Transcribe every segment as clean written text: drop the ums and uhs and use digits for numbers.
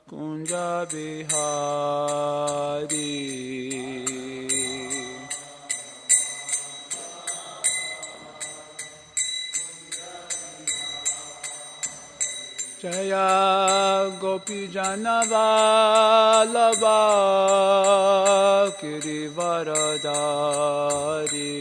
Kunja Bihari. Jaya Gopi Janavalabha Kirivaradari.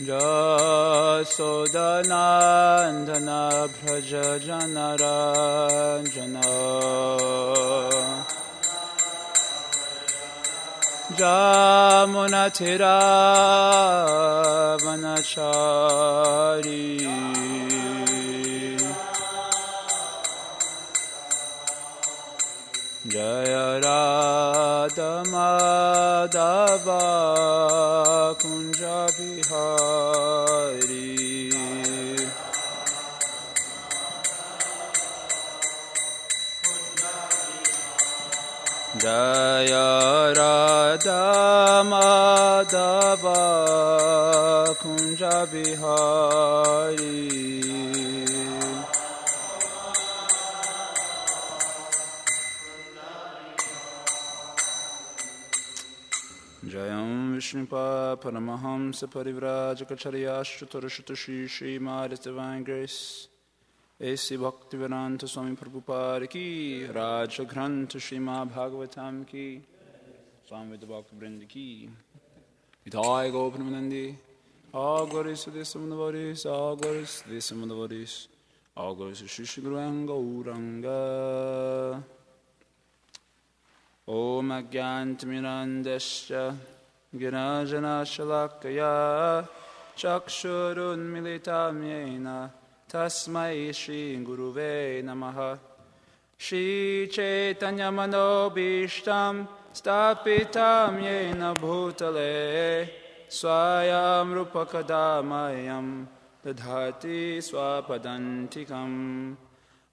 Jasodanandana Bhraja Janaranjana. Jamunatira Vanachari. Jaya Radha Madhava Kunja Bihari. Jaya Radha Madhava Kunja Bihari. Jayam Vishnupa Paramahamsa Parivrajacharya Shrutarashutashi Shri Madhya's Divine Grace A.C. Bhaktivedanta Swami Prabhupada ki, Raja Grantha Srimad Bhagavatam ki, Swami Bhakti Vrinda ki, Vidhaya Gopanamandi, all glories to the Samandavaris, all glories to the Samandavaris, all glories to Shri Shri Guranga Uranga. Om Agyantamirandasya Girajana Shalakaya Chakshurun Militam Yena Tasmai Shri Guruve Namaha. Shri Chaitanya Manobishtam Stapitam Yena Bhutale Swayam Rupakadamayam Dadhati Swapadantikam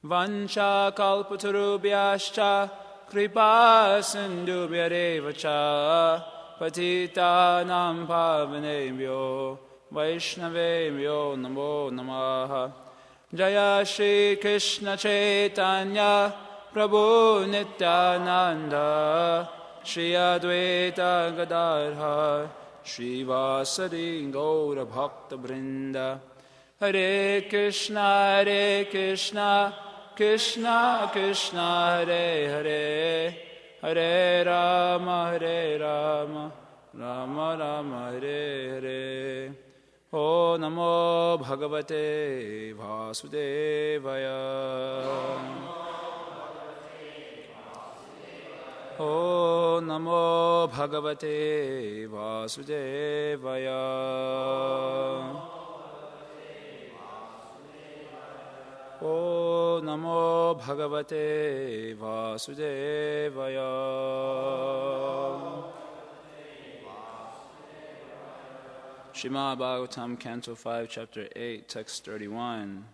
Vancha Kalpatarubhyascha Kripa Sindhubhyarevacha Patitanam Pavanebhyo Vaishnavebhyo Namo Namaha. Jaya Shri Krishna Chaitanya Prabhu Nityananda Shri Advaita Gadadhar Shri Vasari Gaura Bhakta Brinda. Hare Krishna Krishna Krishna Hare Hare Hare Rama Rama Rama Hare Hare. O Namo Bhagavate Vasudevaya. O Namo Bhagavate Vasudevaya. O Namo Bhagavate Vasudevaya. Srimad Bhagavatam, Canto 5, Chapter 8, Text 31.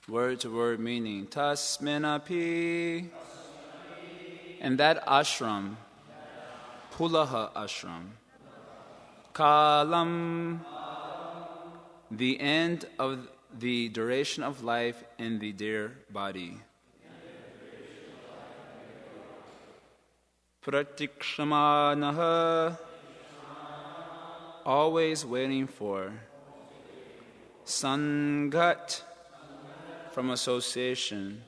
Word to word meaning. Tasminapi. And that ashram, Pulaha ashram. Kalam. The end of the duration of life in the dear body. Pratikshmanaha. Always waiting for. Sangat. From association.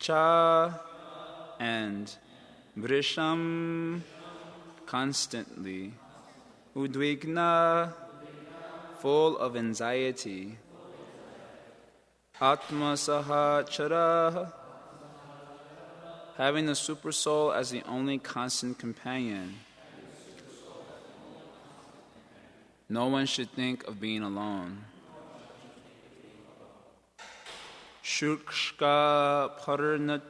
Cha. And. Vrisham. Constantly. Udvigna. Full of anxiety. Atma Sahachara. Having the super soul as the only constant companion. No one should think of being alone. Shukshka Parnat.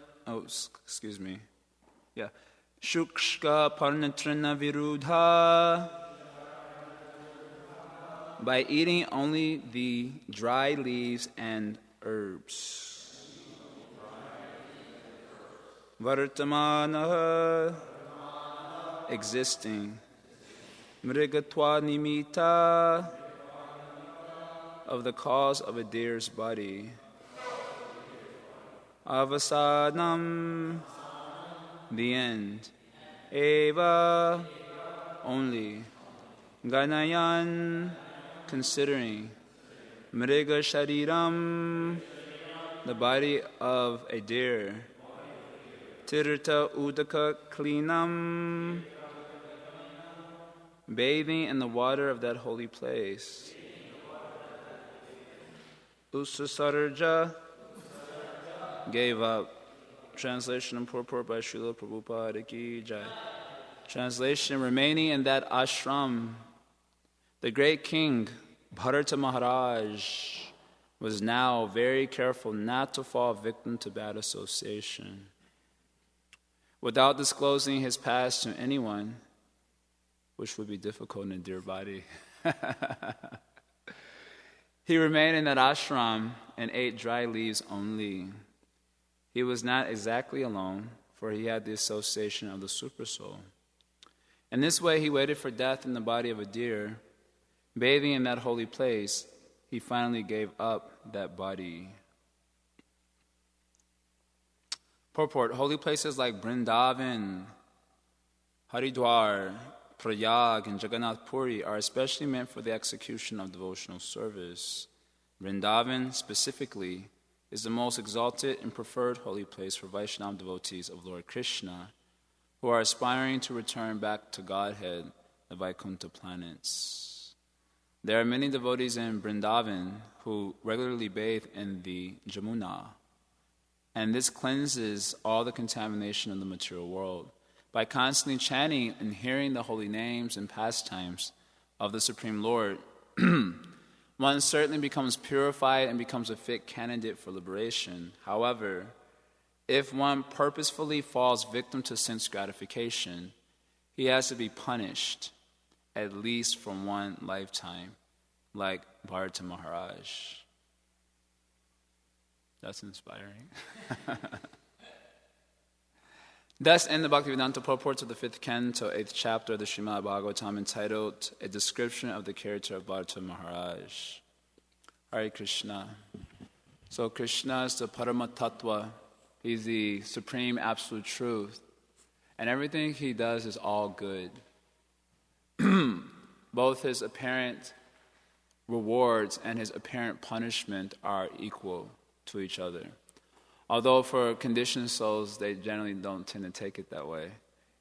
Shukshka Parnatrana Virudha. By eating only the dry leaves and herbs. Vartamana. Existing. Mrigatva nimita, of the cause of a deer's body. Avasadam, the end. Eva, only. Ganayan, considering. Mriga shariram, the body of a deer. Tirta udaka klinam, bathing in the water of that holy place. Usasarja, gave up. Translation and purport by Srila Prabhupada Ki Jai. Translation: remaining in that ashram, the great king, Bharata Maharaja, was now very careful not to fall victim to bad association. Without disclosing his past to anyone, which would be difficult in a dear body, he remained in that ashram and ate dry leaves only. He was not exactly alone, for he had the association of the Supersoul. In this way, he waited for death in the body of a deer. Bathing in that holy place, he finally gave up that body. Purport: holy places like Brindavan, Haridwar, Prayag, and Jagannath Puri are especially meant for the execution of devotional service. Brindavan, specifically, is the most exalted and preferred holy place for Vaishnava devotees of Lord Krishna, who are aspiring to return back to Godhead, the Vaikuntha planets. There are many devotees in Brindavan who regularly bathe in the Jamuna, and this cleanses all the contamination of the material world. By constantly chanting and hearing the holy names and pastimes of the Supreme Lord, one certainly becomes purified and becomes a fit candidate for liberation. However, if one purposefully falls victim to sense gratification, he has to be punished, at least for one lifetime, like Bharata Maharaja. That's inspiring. Thus, in the Bhaktivedanta purport to the 5th canto, 8th chapter of the Srimad Bhagavatam, entitled A Description of the Character of Bharata Maharaj. Hare Krishna. So Krishna is the Parama Tattva. He's the supreme absolute truth. And everything he does is all good. Both his apparent rewards and his apparent punishment are equal to each other. Although for conditioned souls, they generally don't tend to take it that way,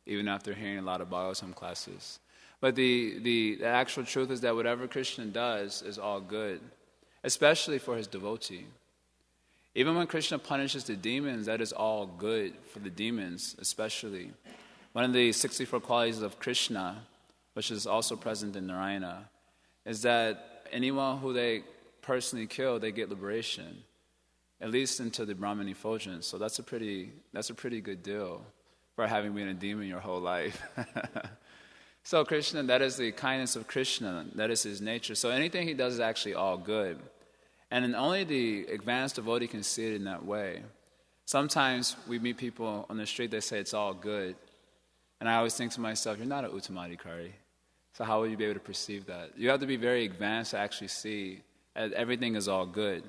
even after hearing a lot of Bhagavatam classes. But the actual truth is that whatever Krishna does is all good, especially for his devotee. Even when Krishna punishes the demons, that is all good for the demons, especially. One of the 64 qualities of Krishna, which is also present in Narayana, is that anyone who they personally kill, they get liberation, at least into the Brahman effulgence. So that's a pretty good deal for having been a demon your whole life. So Krishna, that is the kindness of Krishna, that is his nature. So anything he does is actually all good. And only the advanced devotee can see it in that way. Sometimes we meet people on the street, they say it's all good. And I always think to myself, you're not an Uttamadhikari. So how will you be able to perceive that? You have to be very advanced to actually see that everything is all good.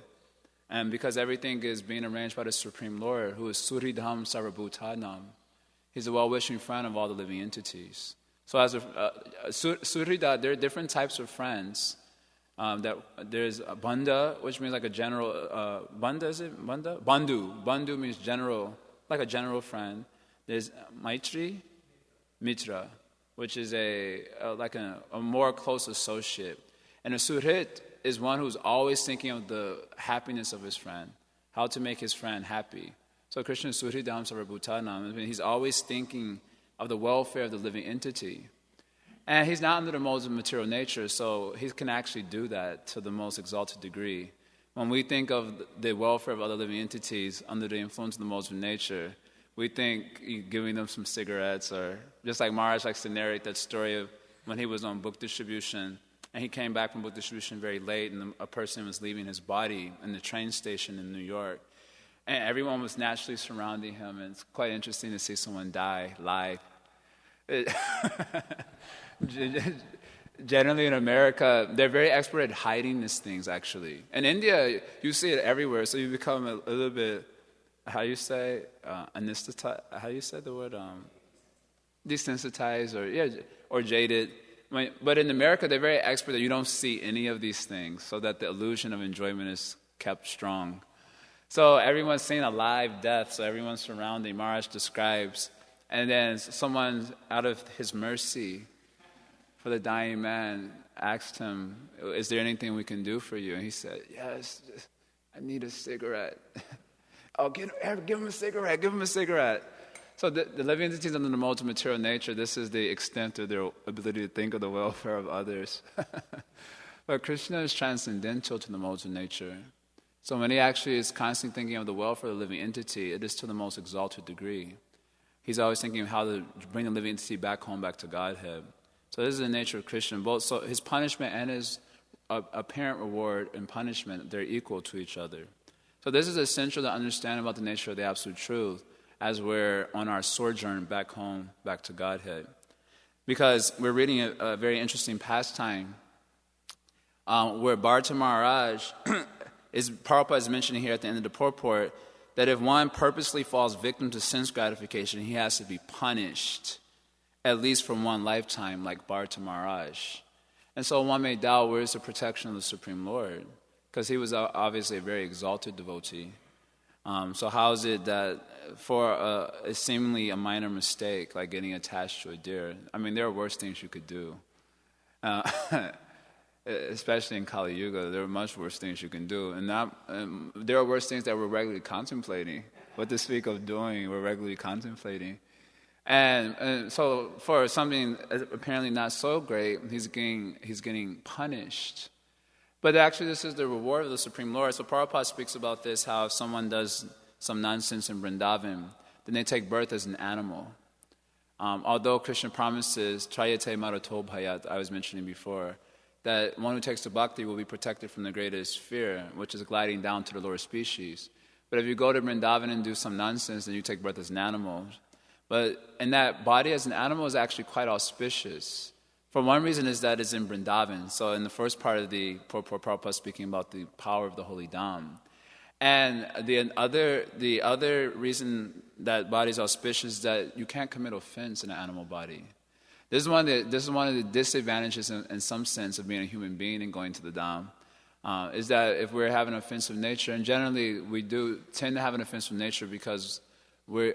And because everything is being arranged by the Supreme Lord, who is Suridham Sarvabhutanam, he's a well-wishing friend of all the living entities. So as Surida, there are different types of friends. There's Banda, which means like a general, Banda is it? Banda? Bandhu. Bandhu means general, like a general friend. There's Maitri, Mitra, which is a more close associate. And a Suhrit is one who's always thinking of the happiness of his friend, how to make his friend happy. So Krishna is Suhridam Sarvabhutanam. I mean, he's always thinking of the welfare of the living entity. And he's not under the modes of material nature, so he can actually do that to the most exalted degree. When we think of the welfare of other living entities under the influence of the modes of nature, we think giving them some cigarettes, or just like Maharaj likes to narrate that story of when he was on book distribution, and he came back from book distribution very late, and a person was leaving his body in the train station in New York. And everyone was naturally surrounding him, and it's quite interesting to see someone die live. generally in America, they're very expert at hiding these things, actually. In India, you see it everywhere, so you become a little bit, how you say, anesthetized, how you say the word, desensitized or jaded. But in America, they're very expert that you don't see any of these things, so that the illusion of enjoyment is kept strong. So everyone's seeing a live death, so everyone's surrounding, Maharaj describes. And then someone, out of his mercy for the dying man, asked him, is there anything we can do for you? And he said, yes, I need a cigarette. Oh, give him a cigarette, give him a cigarette. So the living entities under the mode of material nature, this is the extent of their ability to think of the welfare of others. But Krishna is transcendental to the modes of nature. So when he actually is constantly thinking of the welfare of the living entity, it is to the most exalted degree. He's always thinking of how to bring the living entity back home, back to Godhead. So this is the nature of Krishna. Both, so his punishment and his apparent reward and punishment, they're equal to each other. So this is essential to understand about the nature of the Absolute Truth as we're on our sojourn back home, back to Godhead. Because we're reading a very interesting pastime where Bharata Maharaja, Prabhupada is mentioning here at the end of the purport, that if one purposely falls victim to sense gratification, he has to be punished, at least for one lifetime, like Bharata Maharaja. And so one may doubt, where is the protection of the Supreme Lord? Because he was obviously a very exalted devotee. So how is it that for a seemingly a minor mistake, like getting attached to a deer, I mean, there are worse things you could do. Especially in Kali Yuga, there are much worse things you can do. And there are worse things that we're regularly contemplating. What to speak of doing, we're regularly contemplating. And so for something apparently not so great, he's getting punished. But actually this is the reward of the Supreme Lord. So Prabhupada speaks about this, how if someone does some nonsense in Brindavan, then they take birth as an animal. Although Krishna promises, Trayate Marato Bhayat, I was mentioning before, that one who takes to bhakti will be protected from the greatest fear, which is gliding down to the lower species. But if you go to Brindavan and do some nonsense, then you take birth as an animal. But in that body as an animal is actually quite auspicious. For one reason is that it's in Brindavan. So in the first part of the Prabhupada speaking about the power of the holy Dham. And the other reason that body is auspicious is that you can't commit offense in an animal body. This is one of the disadvantages in some sense of being a human being and going to the Dham, is that if we're having an offensive nature, and generally we do tend to have an offensive nature because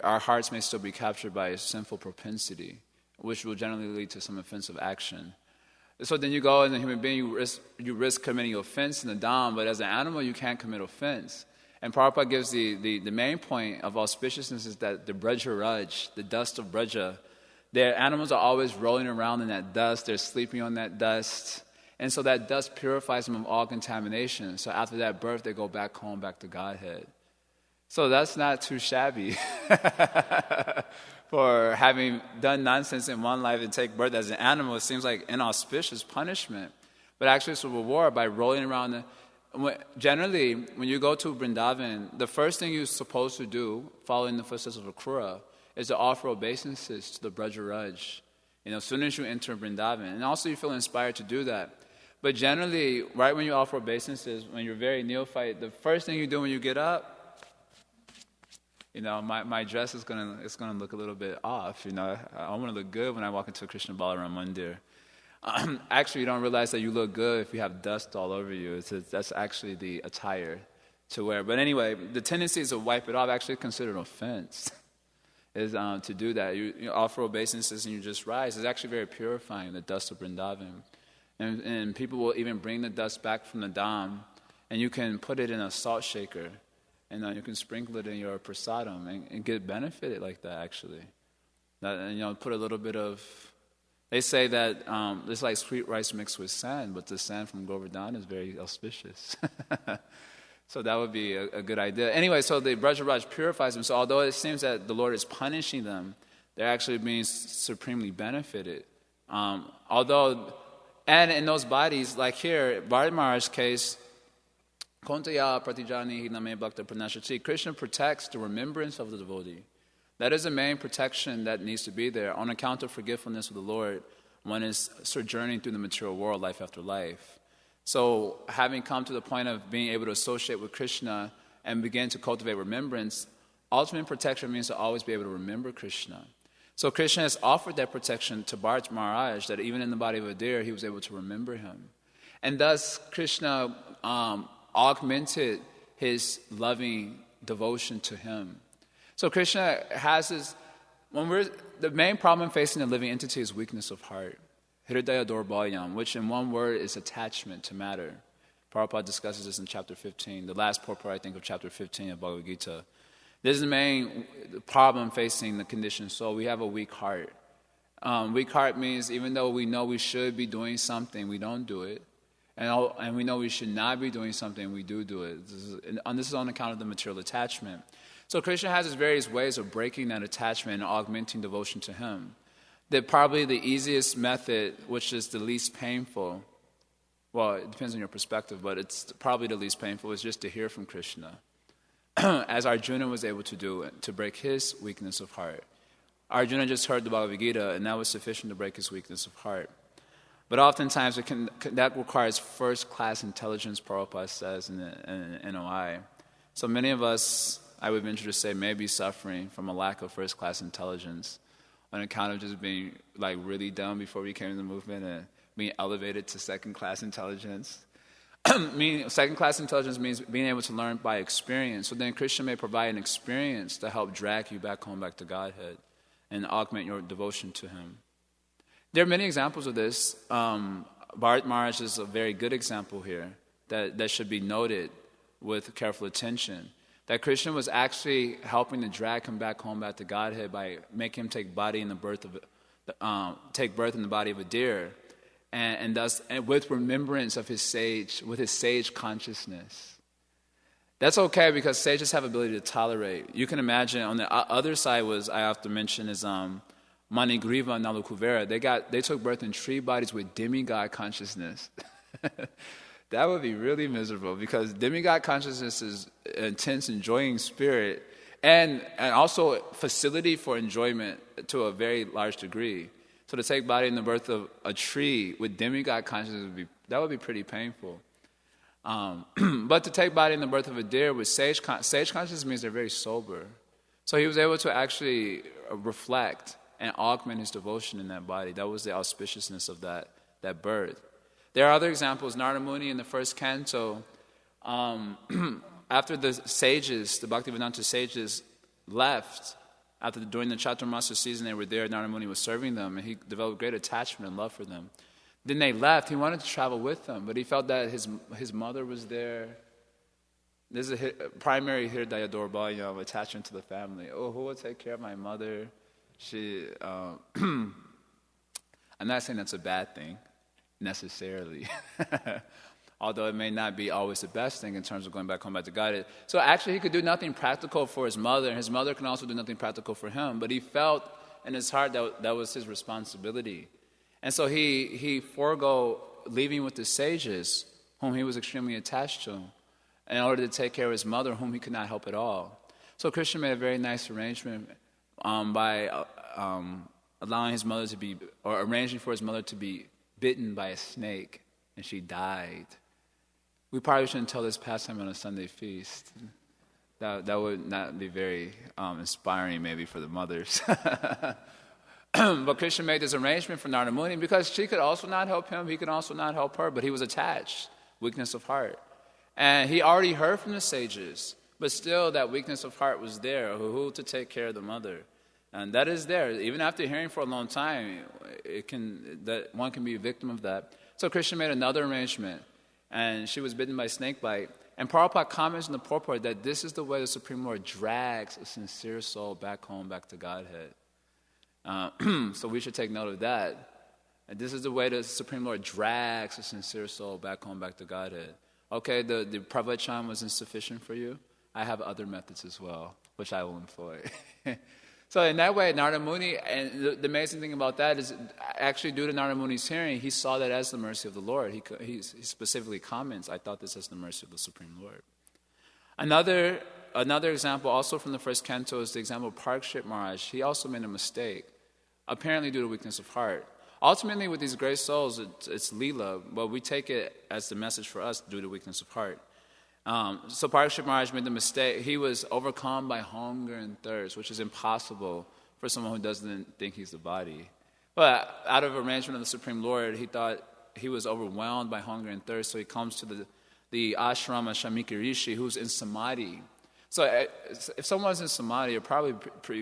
our hearts may still be captured by a sinful propensity, which will generally lead to some offensive action. So then you go as a human being, you risk committing offense in the Dham, but as an animal you can't commit offense. And Prabhupada gives the main point of auspiciousness is that the Braja Raj, the dust of Braja, their animals are always rolling around in that dust. They're sleeping on that dust. And so that dust purifies them of all contamination. So after that birth, they go back home, back to Godhead. So that's not too shabby for having done nonsense in one life and take birth as an animal. It seems like inauspicious punishment. But actually it's a reward by rolling around. Generally, when you go to Brindavan, the first thing you're supposed to do, following the footsteps of Akrura, is to offer obeisances to the Braja Raj, as soon as you enter Brindavan. And also you feel inspired to do that. But generally, right when you offer obeisances, when you're very neophyte, the first thing you do when you get up, my dress is gonna look a little bit off. I want to look good when I walk into a Krishna Balaram Mandir. Actually, you don't realize that you look good if you have dust all over you. That's actually the attire to wear. But anyway, the tendency is to wipe it off. Actually considered offense. Is to do that. You offer obeisances and you just rise. It's actually very purifying, the dust of Brindavan. And people will even bring the dust back from the Dham, and you can put it in a salt shaker, and you can sprinkle it in your prasadam and get benefited like that, actually. Put a little bit of... They say that it's like sweet rice mixed with sand, but the sand from Govardhan is very auspicious. So that would be a good idea. Anyway, so the Braja Raj purifies them. So although it seems that the Lord is punishing them, they're actually being supremely benefited. And in those bodies, like here, Bharata Maharaja's case, Kontaya Pratijani Hiname Bhakta Pranashati, Krishna protects the remembrance of the devotee. That is the main protection that needs to be there. On account of forgetfulness of the Lord, one is sojourning through the material world, life after life. So having come to the point of being able to associate with Krishna and begin to cultivate remembrance, ultimate protection means to always be able to remember Krishna. So Krishna has offered that protection to Bharata Maharaja, that even in the body of a deer, he was able to remember him. And thus, Krishna augmented his loving devotion to him. So Krishna has this, the main problem facing a living entity is weakness of heart. Hridaya Dorbalyam, which in one word is attachment to matter. Prabhupada discusses this in chapter 15, the last purport, I think, of chapter 15 of Bhagavad Gita. This is the main problem facing the conditioned soul. We have a weak heart. Weak heart means even though we know we should be doing something, we don't do it. And we know we should not be doing something, we do it. This is on account of the material attachment. So Krishna has his various ways of breaking that attachment and augmenting devotion to him. Probably the easiest method, which is the least painful, well, it depends on your perspective, but it's probably the least painful, is just to hear from Krishna. As Arjuna was able to do it, to break his weakness of heart. Arjuna just heard the Bhagavad Gita, and that was sufficient to break his weakness of heart. But oftentimes, that requires first-class intelligence, Prabhupada says in the NOI. So many of us, I would venture to say, may be suffering from a lack of first-class intelligence on account of just being really dumb before we came to the movement and being elevated to second-class intelligence. Second-class intelligence means being able to learn by experience. So then Krishna may provide an experience to help drag you back home, back to Godhead, and augment your devotion to Him. There are many examples of this. Bharata Maharaja is a very good example here that should be noted with careful attention. That Krishna was actually helping to drag him back home, back to Godhead, by making him take birth in the body of a deer, and thus with remembrance of his sage consciousness. That's okay because sages have ability to tolerate. You can imagine on the other side was, I have to mention, is Manigriva and Nalukuvera. They took birth in tree bodies with demigod consciousness. That would be really miserable because demigod consciousness is intense, enjoying spirit and also facility for enjoyment to a very large degree. So to take body in the birth of a tree with demigod consciousness would be pretty painful. But to take body in the birth of a deer with sage consciousness means they're very sober. So he was able to actually reflect and augment his devotion in that body. That was the auspiciousness of that birth. There are other examples. Narada Muni in the first canto, after the sages, the Bhaktivedanta sages, left, during the Chaturmasa season they were there, Narada Muni was serving them, and he developed great attachment and love for them. Then they left. He wanted to travel with them, but he felt that his mother was there. This is a primary Hridaya Dorbalyam, attachment to the family. Oh, who will take care of my mother? I'm not saying that's a bad thing, necessarily. Although it may not be always the best thing in terms of going back home back to God. So actually he could do nothing practical for his mother, and his mother can also do nothing practical for him. But he felt in his heart that was his responsibility. And so he forego leaving with the sages, whom he was extremely attached to, in order to take care of his mother, whom he could not help at all. So Krishna made a very nice arrangement by allowing his mother to be, or arranging for his mother to be bitten by a snake, and she died. We probably shouldn't tell this pastime on a Sunday feast. That would not be very inspiring maybe for the mothers. But Krishna made this arrangement for Narada Muni because she could also not help him, he could also not help her, but he was attached, weakness of heart. And he already heard from the sages, but still that weakness of heart was there, who to take care of the mother. And that is there. Even after hearing for a long time, one can be a victim of that. So Krishna made another arrangement, and she was bitten by snake bite. And Prabhupada comments in the purport that this is the way the Supreme Lord drags a sincere soul back home, back to Godhead. So we should take note of that. And this is the way the Supreme Lord drags a sincere soul back home, back to Godhead. Okay, the pravachan was insufficient for you. I have other methods as well, which I will employ. So in that way, Narada Muni, and the amazing thing about that is actually due to Narada Muni's hearing, he saw that as the mercy of the Lord. He specifically comments, I thought this as the mercy of the Supreme Lord. Another example also from the first canto is the example of Parikshit Maharaj. He also made a mistake, apparently due to weakness of heart. ultimately with these great souls, it's Leela, but we take it as the message for us due to weakness of heart. So Parikshit Maharaj made the mistake. He was overcome by hunger and thirst, which is impossible for someone who doesn't think he's the body. But out of arrangement of the Supreme Lord, he thought he was overwhelmed by hunger and thirst, so he comes to the ashram of Shamika Rishi, who's in samadhi. So if someone's in samadhi, it's probably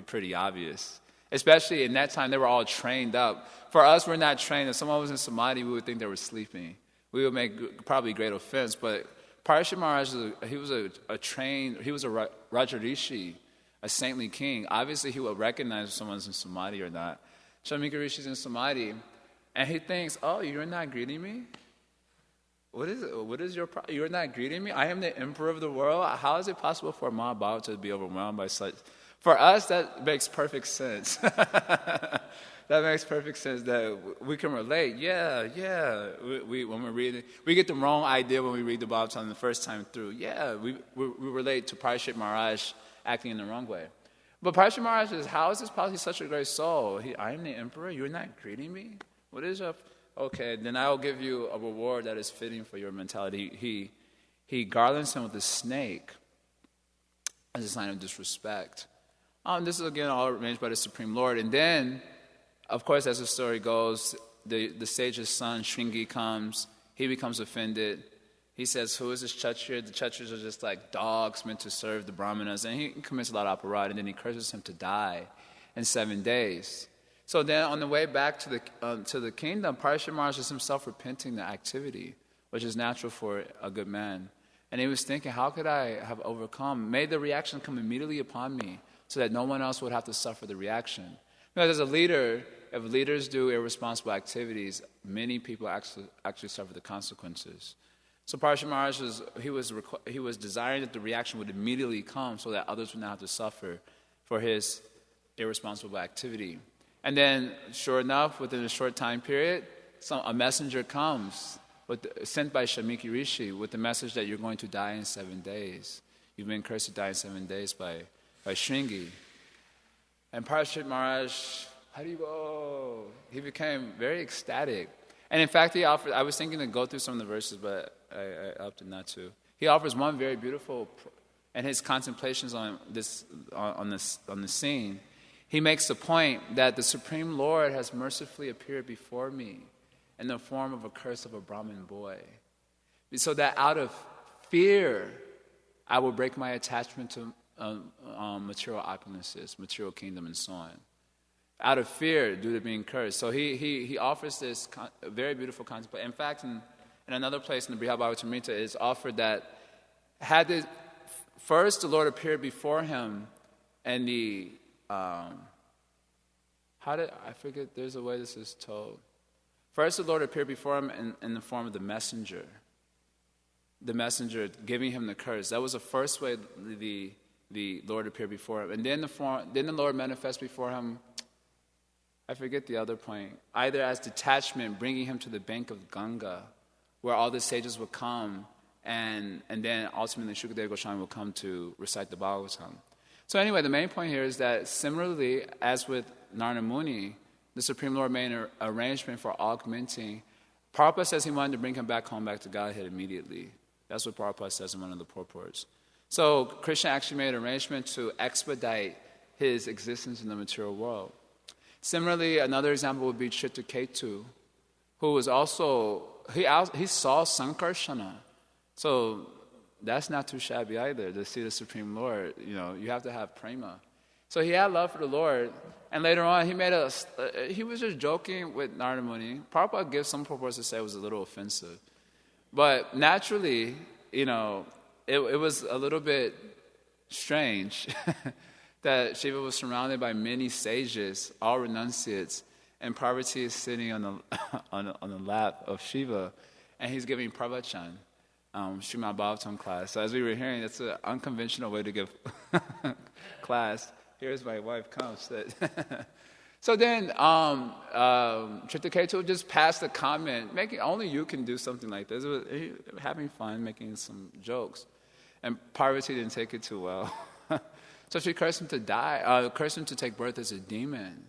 pretty obvious. Especially in that time, they were all trained up. For us, we're not trained. If someone was in samadhi, we would think they were sleeping. We would make probably great offense. But Parikshit Maharaj, he was a Rajarishi, a saintly king. Obviously, he would recognize if someone's in samadhi or not. Shamika Rishi's in samadhi, and he thinks, "Oh, you're not greeting me? What is it? What is your problem? You're not greeting me? I am the emperor of the world. How is it possible for Mahabharata to be overwhelmed by such?" For us, that makes perfect sense. That makes perfect sense that we can relate. Yeah. When we're reading, we get the wrong idea when we read the Bhagavatam the first time through. Yeah, we relate to Parikshit Maharaj acting in the wrong way. But Parikshit Maharaj says, how is this possible? He's such a great soul. I am the emperor. You're not greeting me? What is up? Okay, then I will give you a reward that is fitting for your mentality. He garlands him with a snake as a sign of disrespect. This is again all arranged by the Supreme Lord. And then, of course, as the story goes, the sage's son, Shringi, comes. He becomes offended. He says, who is this Kshatriya? The Kshatriyas are just like dogs meant to serve the Brahmanas. And he commits a lot of aparad, and then he curses him to die in 7 days. So then on the way back to the kingdom, Parikshit Maharaj is himself repenting the activity, which is natural for a good man. And he was thinking, how could I have overcome? May the reaction come immediately upon me so that no one else would have to suffer the reaction. Because as a leader, if leaders do irresponsible activities, many people actually suffer the consequences. So Parikshit Maharaj he was desiring that the reaction would immediately come so that others would not have to suffer for his irresponsible activity. And then, sure enough, within a short time period, a messenger comes, sent by Shamiki Rishi, with the message that you're going to die in 7 days. You've been cursed to die in 7 days by Shringi. And Parikshit Maharaj, he became very ecstatic. And in fact, he offered, I was thinking to go through some of the verses, but I opted not to. He offers one very beautiful, and his contemplations on the scene, he makes the point that the Supreme Lord has mercifully appeared before me in the form of a curse of a Brahmin boy. So that out of fear, I will break my attachment to material opulences, material kingdom, and so on. Out of fear due to being cursed. So he offers this very beautiful contemplation. In fact, in another place in the Bhagavatam, it is offered that first the Lord appeared before him and I forget, there's a way this is told. First the Lord appeared before him in the form of the messenger giving him the curse. That was the first way the Lord appeared before him. And then the Lord manifests before him, I forget the other point, either as detachment, bringing him to the bank of Ganga, where all the sages would come, and then ultimately Shukadeva Goswami will come to recite the Bhagavatam. So anyway, the main point here is that similarly, as with Narada Muni, the Supreme Lord made an arrangement for augmenting. Prabhupada says he wanted to bring him back to Godhead immediately. That's what Prabhupada says in one of the purports. So Krishna actually made an arrangement to expedite his existence in the material world. Similarly, another example would be Chitraketu, who was also, he saw Sankarsana. So that's not too shabby either, to see the Supreme Lord. You have to have prema. So he had love for the Lord, and later on he was just joking with Narada Muni. Prabhupada gives some purports to say it was a little offensive. But naturally, it was a little bit strange that Shiva was surrounded by many sages, all renunciates, and Parvati is sitting on the lap of Shiva, and he's giving pravachan. Srimad Bhagavatam class. So as we were hearing, that's an unconventional way to give class. Here's my wife comes. So then Chitraketu just passed a comment, only you can do something like this. He was having fun, making some jokes. And Parvati didn't take it too well. So she cursed him to die, cursed him to take birth as a demon.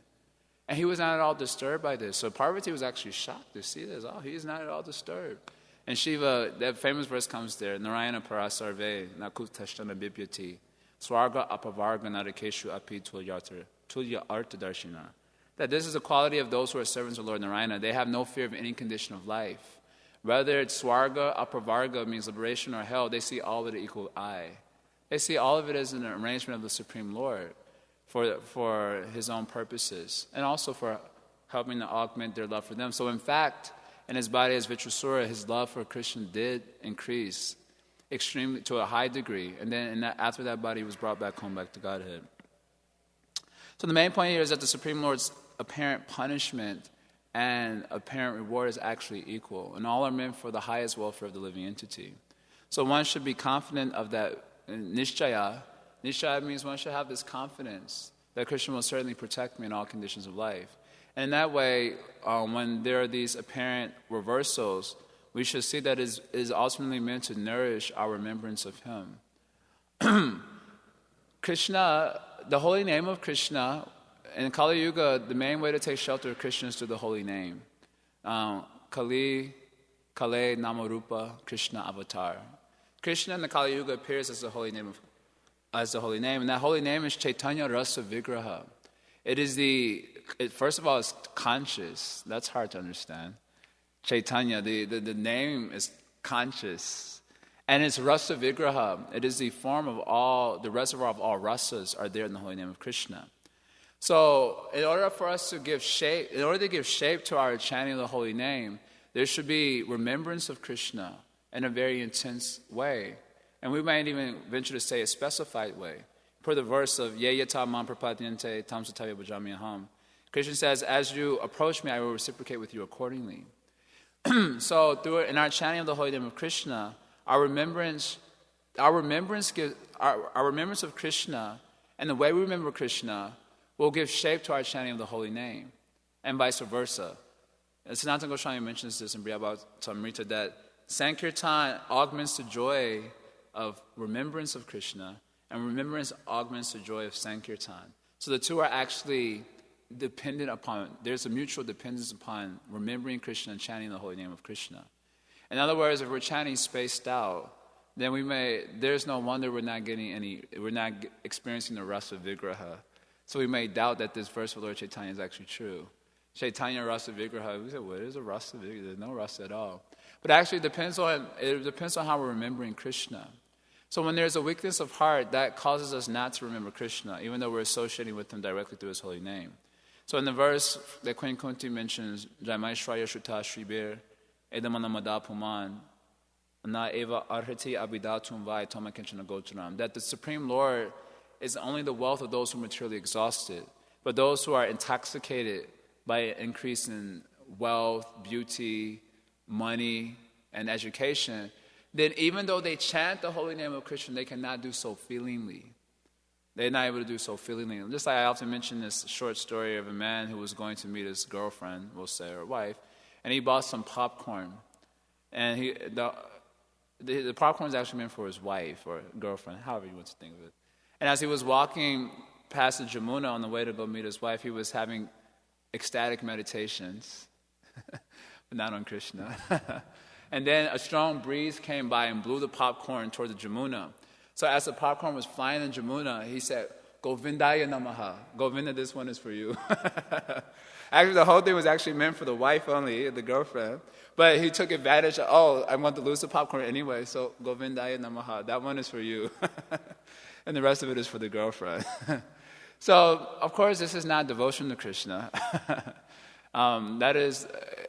And he was not at all disturbed by this. So Parvati was actually shocked to see this. Oh, he's not at all disturbed. And Shiva, that famous verse comes there, Narayana parasarve, nakut tashtana bipyati, swarga apavarga narakeshu api tulya arta darshina. That this is the quality of those who are servants of Lord Narayana. They have no fear of any condition of life. Whether it's swarga, apavarga means liberation, or hell, they see all of it equal eye. They see all of it as an arrangement of the Supreme Lord for His own purposes, and also for helping to augment their love for them. So in fact, in his body as Vitrasura, his love for Krishna did increase extremely to a high degree. And then after that body, he was brought back home, back to Godhead. So the main point here is that the Supreme Lord's apparent punishment and apparent reward is actually equal, and all are meant for the highest welfare of the living entity. So one should be confident of that nishchaya. Nishchaya means one should have this confidence that Krishna will certainly protect me in all conditions of life. And in that way, when there are these apparent reversals, we should see that it is ultimately meant to nourish our remembrance of Him. Krishna, the holy name of Krishna, in Kali Yuga, the main way to take shelter of Krishna is through the holy name. Kale Namarupa Krishna Avatar. Krishna in the Kali Yuga appears as the holy name, and that holy name is Chaitanya Rasa Vigraha. First of all, it's conscious. That's hard to understand. Chaitanya, the name is conscious. And it's Rasa Vigraha. It is the form of the reservoir of all rasas are there in the holy name of Krishna. So, in order to give shape to our chanting of the holy name, there should be remembrance of Krishna in a very intense way. And we might even venture to say a specified way. Per the verse of Ye yata mam prapadyante tam satavya bhajami aham. Krishna says, as you approach me, I will reciprocate with you accordingly. So, in our chanting of the holy name of Krishna, our remembrance of Krishna and the way we remember Krishna will give shape to our chanting of the holy name, and vice versa. And Sanatana Goswami mentions this in Bhagavatam that Sankirtan augments the joy of remembrance of Krishna, and remembrance augments the joy of Sankirtan. So the two are actually dependent upon, there's a mutual dependence upon remembering Krishna and chanting the holy name of Krishna. In other words, if we're chanting spaced out, then there's no wonder we're not experiencing the rasa vigraha. So we may doubt that this verse of Lord Chaitanya is actually true. Chaitanya rasa vigraha, we say, what is a rasa vigraha? There's no rasa at all. But actually it depends on how we're remembering Krishna. So when there's a weakness of heart, that causes us not to remember Krishna, even though we're associating with Him directly through His holy name. So in the verse that Queen Kunti mentions, Jaimai Shraya Shuta Shribir, Edamana Madapuman, Na Eva Arhati Abidatum Vai Toma Kenchana Gocharam, that the Supreme Lord is only the wealth of those who are materially exhausted, but those who are intoxicated by an increase in wealth, beauty, money, and education, then even though they chant the holy name of Krishna, they cannot do so feelingly. They're not able to do so feelingly. Just like I often mention this short story of a man who was going to meet his girlfriend, we'll say, or wife, and he bought some popcorn. And the popcorn is actually meant for his wife or girlfriend, however you want to think of it. And as he was walking past the Jamuna on the way to go meet his wife, he was having ecstatic meditations, but not on Krishna. And then a strong breeze came by and blew the popcorn toward the Jamuna. So as the popcorn was flying in Jamuna, he said, Govindaya Namaha. Govinda, this one is for you. Actually, the whole thing was actually meant for the wife only, the girlfriend. But he took advantage of, I want to lose the popcorn anyway, so Govindaya Namaha, that one is for you. And the rest of it is for the girlfriend. So, of course, this is not devotion to Krishna.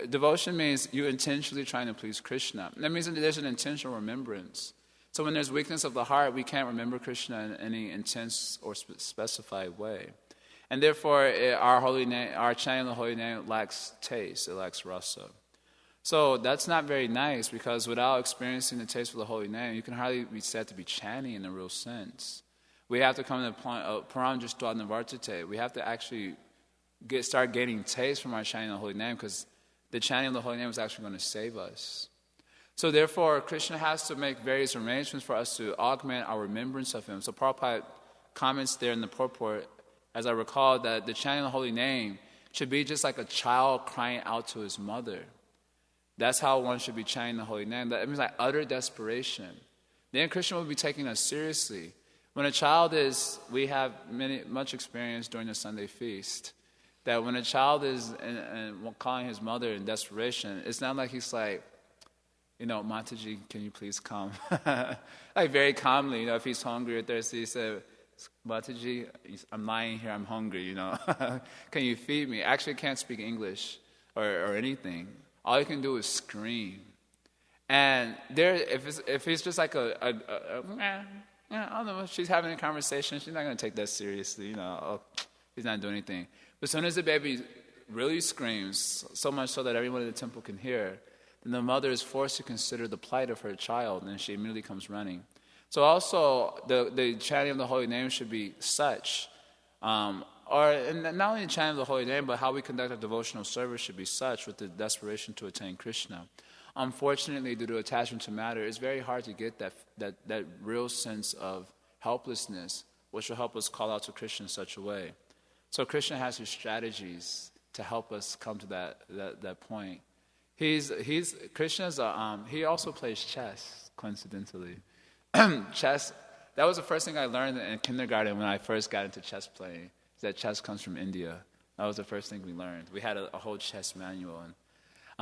Devotion means you intentionally trying to please Krishna. That means that there's an intentional remembrance. So when there's weakness of the heart, we can't remember Krishna in any intense or specified way. And therefore, our chanting of the holy name lacks taste, it lacks rasa. So that's not very nice, because without experiencing the taste of the holy name, you can hardly be said to be chanting in the real sense. We have to come to the point of param justva navartate. We have to actually start gaining taste from our chanting of the holy name, because the chanting of the holy name is actually going to save us. So therefore, Krishna has to make various arrangements for us to augment our remembrance of Him. So Prabhupada comments there in the purport, as I recall, that the chanting of the holy name should be just like a child crying out to his mother. That's how one should be chanting the holy name. That means like utter desperation. Then Krishna will be taking us seriously. When a child is, we have much experience during the Sunday feast, that when a child is calling his mother in desperation, it's not like he's like, Mataji, can you please come? Like very calmly, if he's hungry or thirsty, he said, Mataji, I'm lying here, I'm hungry, Can you feed me? Actually, can't speak English or anything. All you can do is scream. And if it's just like I don't know, she's having a conversation, she's not going to take that seriously, he's not doing anything. But as soon as the baby really screams, so much so that everyone in the temple can hear, then the mother is forced to consider the plight of her child, and she immediately comes running. So also, the chanting of the holy name should be such, and not only the chanting of the holy name, but how we conduct our devotional service should be such with the desperation to attain Krishna. Unfortunately, due to attachment to matter, it's very hard to get that real sense of helplessness, which will help us call out to Krishna in such a way. So Krishna has his strategies to help us come to that point. Krishna's he also plays chess, coincidentally. Chess, that was the first thing I learned in kindergarten when I first got into chess playing, is that chess comes from India. That was the first thing we learned. We had a whole chess manual.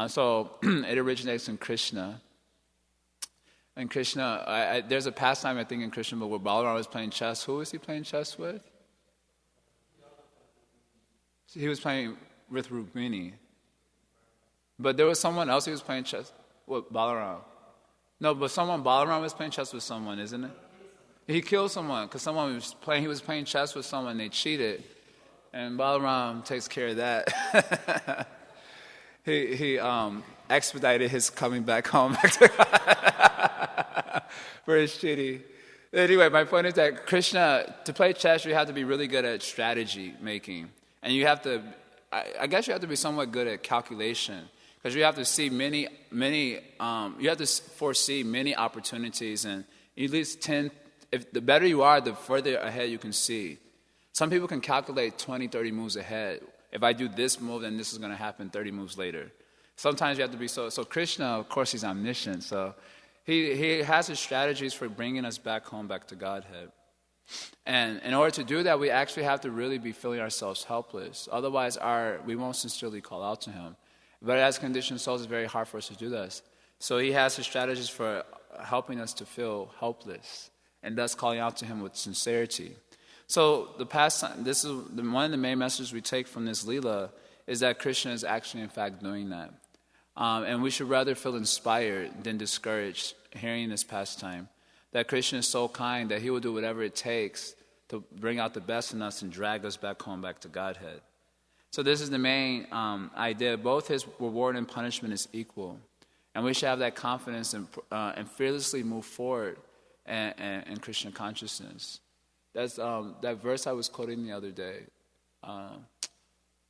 So it originates in Krishna. And Krishna, there's a pastime, I think, in Krishna, but where Balaram was playing chess. Who was he playing chess with? He was playing with Rukmini. But there was someone else he was playing chess with, Balaram. No, but Balaram was playing chess with someone, isn't it? He killed someone because he was playing chess with someone, they cheated. And Balaram takes care of that. He expedited his coming back home for his cheating. Anyway, my point is that Krishna, to play chess, you have to be really good at strategy making. And you have to, I guess you have to be somewhat good at calculation. Because you have to see you have to foresee many opportunities, and at least 10, if the better you are, the further ahead you can see. Some people can calculate 20, 30 moves ahead. If I do this move, then this is going to happen 30 moves later. Sometimes you have to be so Krishna, of course, he's omniscient, so he has his strategies for bringing us back home, back to Godhead. And in order to do that, we actually have to really be feeling ourselves helpless. Otherwise, we won't sincerely call out to him. But as conditioned souls, it's very hard for us to do this. So he has his strategies for helping us to feel helpless, and thus calling out to him with sincerity. So this is one of the main messages we take from this Leela, is that Krishna is actually in fact doing that. And we should rather feel inspired than discouraged hearing this pastime, that Krishna is so kind that he will do whatever it takes to bring out the best in us and drag us back home, back to Godhead. So this is the main idea. Both his reward and punishment is equal. And we should have that confidence and fearlessly move forward in Krishna consciousness. That's that verse I was quoting the other day.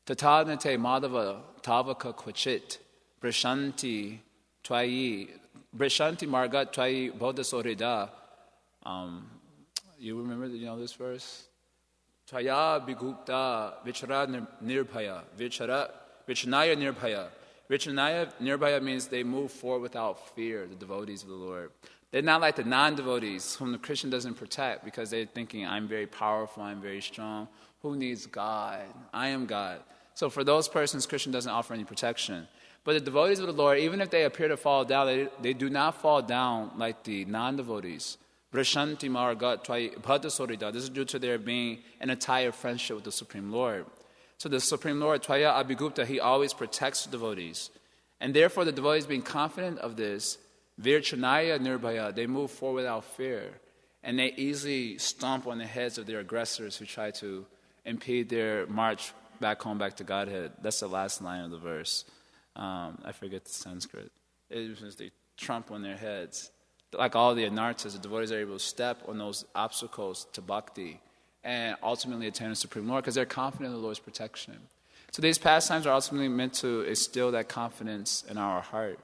Tatanate madhava tavaka kvachit brishanti margat twayi bodhasorida. You remember this verse? Tvaya bigupta vichara nirbhaya. Vichanaya nirbhaya. Vichanaya nirbhaya means they move forward without fear, the devotees of the Lord. They're not like the non-devotees whom the Krishna doesn't protect because they're thinking, I'm very powerful, I'm very strong. Who needs God? I am God. So for those persons, Krishna doesn't offer any protection. But the devotees of the Lord, even if they appear to fall down, they do not fall down like the non-devotees. Brashanti Maragat Twai Bhadasorida. This is due to their being in a tie of friendship with the Supreme Lord. So the Supreme Lord, Tvaya Abhigupta, he always protects the devotees. And therefore the devotees being confident of this, Virchanaya Nirbhaya, they move forward without fear. And they easily stomp on the heads of their aggressors who try to impede their march back home, back to Godhead. That's the last line of the verse. I forget the Sanskrit. It was they trump on their heads. Like all the anarthas, the devotees are able to step on those obstacles to bhakti and ultimately attain the Supreme Lord because they're confident in the Lord's protection. So these pastimes are ultimately meant to instill that confidence in our heart.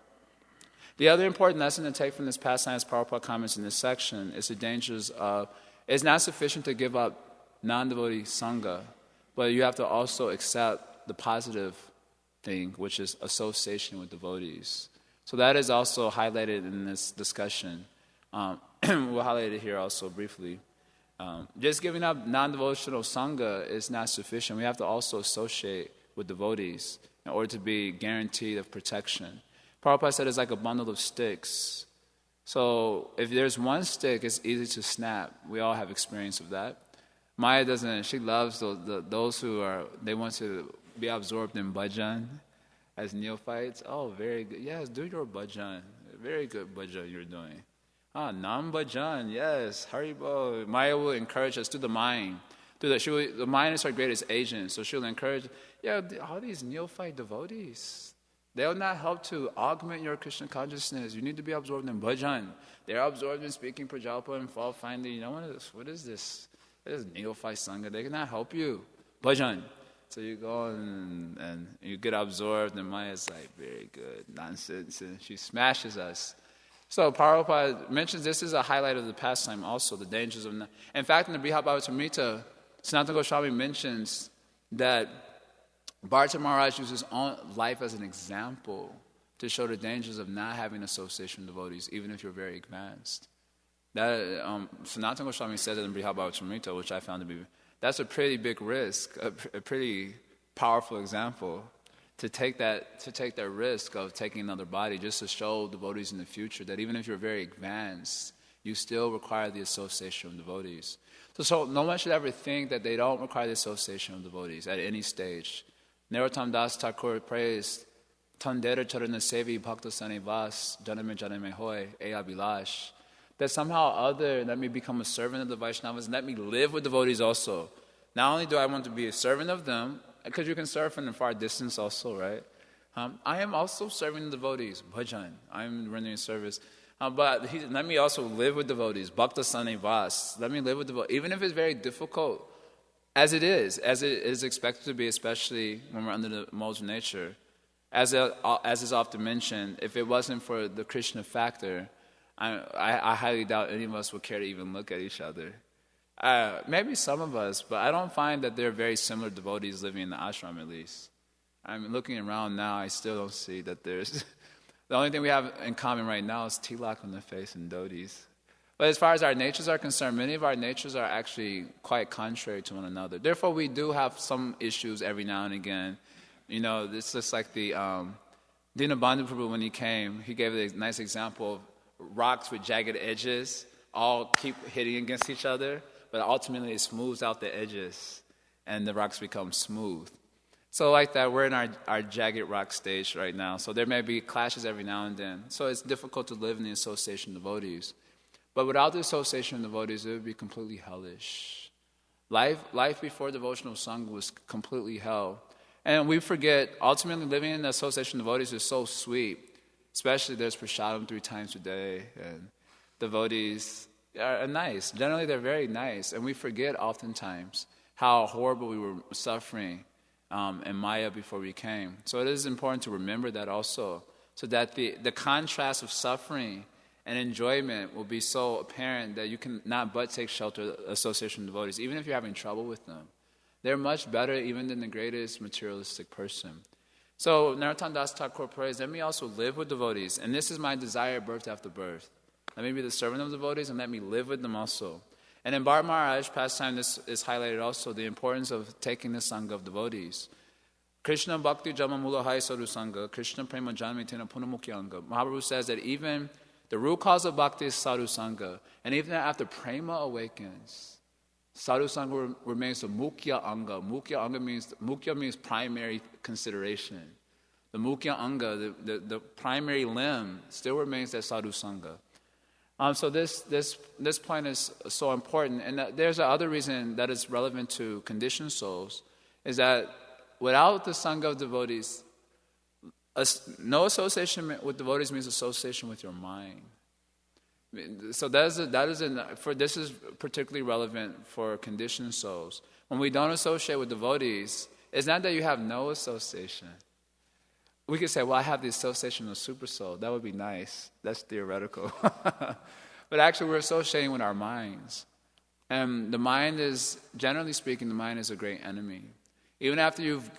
The other important lesson to take from this pastime, as Prabhupada comments in this section, is the dangers of, it's not sufficient to give up non-devotee sangha, but you have to also accept the positive thing, which is association with devotees. So that is also highlighted in this discussion. We'll highlight it here also briefly. Just giving up non-devotional sangha is not sufficient. We have to also associate with devotees in order to be guaranteed of protection. Prabhupada said it's like a bundle of sticks. So if there's one stick, it's easy to snap. We all have experience of that. Maya doesn't. She loves those who they want to be absorbed in bhajan as neophytes. Oh, very good. Yes, do your bhajan. Very good bhajan you're doing. Nam bhajan. Yes, Haribo. Maya will encourage us through the mind. The mind is our greatest agent, so she'll encourage. Yeah, all these neophyte devotees, they'll not help to augment your Krishna consciousness. You need to be absorbed in bhajan. They're absorbed in speaking Prajalpa and fault finding. You know what is this? It is neophyte sangha. They cannot help you. Bhajan. So you go and you get absorbed, and Maya's like, very good, nonsense. And she smashes us. So Prabhupada mentions this is a highlight of the pastime also, the dangers of... In fact, in the Bhagavatam, Sanatana Goswami mentions that Bharata Maharaja uses his own life as an example to show the dangers of not having association with devotees, even if you're very advanced. That Sanatana Goswami said it in Bhagavatam, which I found to be... That's a pretty big risk, a pretty powerful example to take that risk of taking another body, just to show devotees in the future that even if you're very advanced, you still require the association of devotees. So no one should ever think that they don't require the association of devotees at any stage. Narottam Das Thakur praised, Tandera Charana Sevi Bhakta Sani Vas, Janame Janame Hoy, Eya Bilash. That somehow other, let me become a servant of the Vaishnavas, and let me live with devotees also. Not only do I want to be a servant of them, because you can serve from a far distance also, right? I am also serving the devotees, bhajan. I'm rendering service. But let me also live with devotees, bhakta sane vas. Let me live with devotees, even if it's very difficult, as it is expected to be, especially when we're under the modes of nature. As is often mentioned, if it wasn't for the Krishna factor, I highly doubt any of us would care to even look at each other. Maybe some of us, but I don't find that there are very similar devotees living in the ashram, at least. I'm looking around now, I still don't see that there's... The only thing we have in common right now is tilak on the face and dhotis. But as far as our natures are concerned, many of our natures are actually quite contrary to one another. Therefore, we do have some issues every now and again. You know, it's just like the Dinabandhu Prabhu, when he came, he gave a nice example of rocks with jagged edges all keep hitting against each other, but ultimately it smooths out the edges and the rocks become smooth. So like that, we're in our jagged rock stage right now. So there may be clashes every now and then. So it's difficult to live in the association of devotees. But without the association of devotees, it would be completely hellish. Life before devotional sangha was completely hell. And we forget, ultimately living in the association of devotees is so sweet. Especially there's prasadam 3 times a day. And devotees are nice. Generally, they're very nice. And we forget oftentimes how horrible we were suffering in Maya before we came. So it is important to remember that also, so that the contrast of suffering and enjoyment will be so apparent that you can not but take shelter of the association of devotees, even if you're having trouble with them. They're much better even than the greatest materialistic person. So Narottam Das Thakur prays, let me also live with devotees, and this is my desire birth after birth. Let me be the servant of devotees and let me live with them also. And in Bharata Maharaja pastime, this is highlighted also, the importance of taking the sangha of devotees. Krishna Bhakti Jama Mula Hai Sadhu Sangha, Krishna Prema Janmi Tena Punamukhi Anga. Mahaprabhu says that even the root cause of bhakti is sadhu sangha. And even after prema awakens, sadhu sangha remains the mukhya anga. Mukhya means primary consideration. The mukhya anga, the primary limb, still remains that sadhu sangha. So this point is so important. And there's another reason that is relevant to conditioned souls, is that without the sangha of devotees, no association with devotees means association with your mind. So this is particularly relevant for conditioned souls. When we don't associate with devotees, it's not that you have no association. We could say, well, I have the association of super soul. That would be nice. That's theoretical. But actually, we're associating with our minds. And the mind is, generally speaking, the mind is a great enemy. Even after you've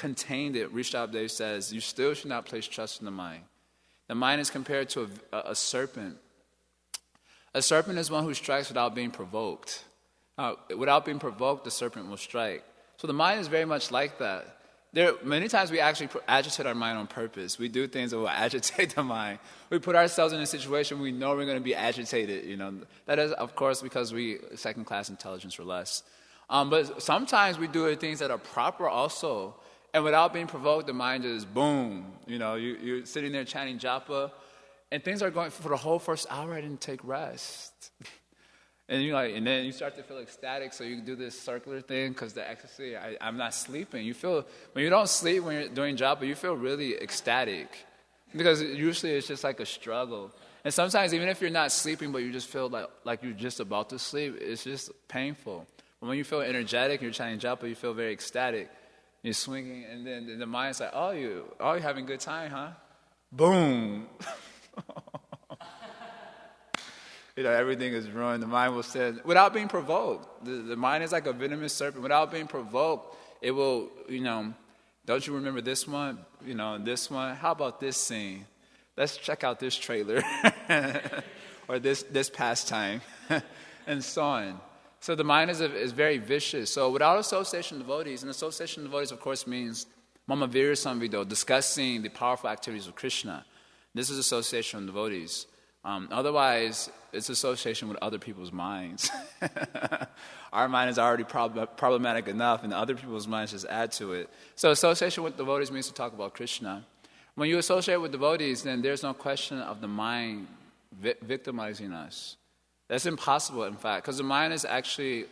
contained it, Rishabdev says, you still should not place trust in the mind. The mind is compared to a serpent. A serpent is one who strikes without being provoked. Without being provoked, the serpent will strike. So the mind is very much like that. Many times we actually agitate our mind on purpose. We do things that will agitate the mind. We put ourselves in a situation we know we're going to be agitated. That is, of course, because we second-class intelligence or less. But sometimes we do things that are proper also. And without being provoked, the mind just boom. You're sitting there chanting japa, and things are going for the whole first hour. I didn't take rest. And then you start to feel ecstatic, so you do this circular thing because the ecstasy, I'm not sleeping. You feel, when you don't sleep when you're doing japa, you feel really ecstatic because usually it's just like a struggle. And sometimes even if you're not sleeping, but you just feel like you're just about to sleep, it's just painful. But when you feel energetic and you're chanting japa, you feel very ecstatic. You're swinging, and then the mind's like, oh, you're having a good time, huh? Boom. Everything is ruined. The mind will say, without being provoked. The mind is like a venomous serpent. Without being provoked, it will, don't you remember this one? This one? How about this scene? Let's check out this trailer. Or this pastime. And so on. So the mind is very vicious. So without association of devotees, and association of devotees, of course, means Mamavira Samvido, discussing the powerful activities of Krishna. This is association of devotees. Otherwise, it's association with other people's minds. Our mind is already problematic enough, and other people's minds just add to it. So association with devotees means to talk about Krishna. When you associate with devotees, then there's no question of the mind victimizing us. That's impossible, in fact, because the mind is actually,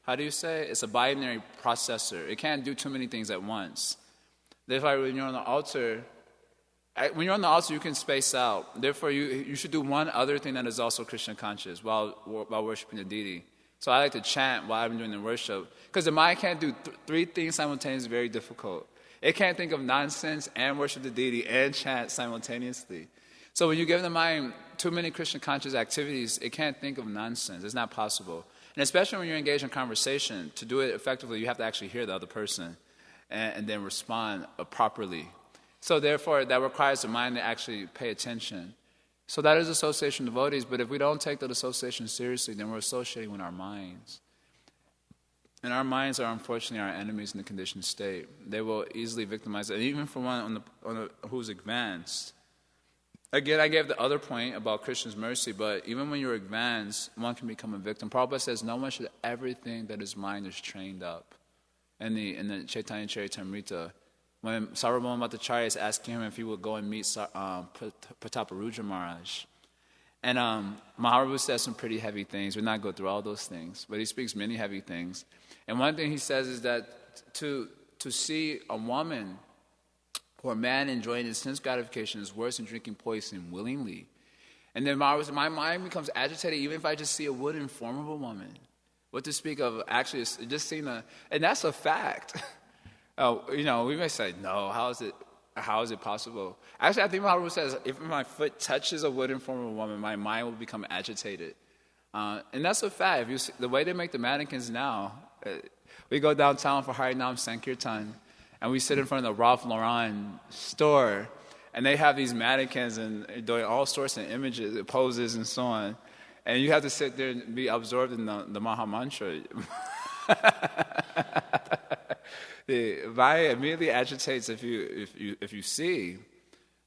how do you say? It's a binary processor. It can't do too many things at once. Therefore, when you're on the altar, you can space out. Therefore, you should do one other thing that is also Krishna conscious while worshiping the deity. So I like to chant while I'm doing the worship, because the mind can't do three things simultaneously. It's very difficult. It can't think of nonsense and worship the deity and chant simultaneously. So when you give the mind too many Krishna conscious activities, it can't think of nonsense. It's not possible. And especially when you're engaged in conversation, to do it effectively, you have to actually hear the other person and then respond properly. So therefore, that requires the mind to actually pay attention. So that is association of devotees, but if we don't take that association seriously, then we're associating with our minds. And our minds are unfortunately our enemies in the conditioned state. They will easily victimize it, even for one who's advanced. Again, I gave the other point about Krishna's mercy, but even when you're advanced, one can become a victim. Prabhupada says no one should ever think that his mind is trained up. In the Chaitanya Charitamrita, when Sarvabhauma Bhattacharya is asking him if he would go and meet Prataparudra Maharaj. And Mahaprabhu says some pretty heavy things. We're not going to go through all those things, but he speaks many heavy things. And one thing he says is that to see a woman or a man enjoying his sense gratification is worse than drinking poison willingly. And then my mind becomes agitated even if I just see a wooden form of a woman. What to speak of actually just seeing and that's a fact. We may say, no, how is it possible? Actually, I think Mahaprabhu says, if my foot touches a wooden form of a woman, my mind will become agitated. And that's a fact. If you see, the way they make the mannequins now, we go downtown for Harinam Sankirtan, and we sit in front of the Ralph Lauren store, and they have these mannequins and doing all sorts of images, poses, and so on. And you have to sit there and be absorbed in the Maha Mantra. The Vaya immediately agitates if you see.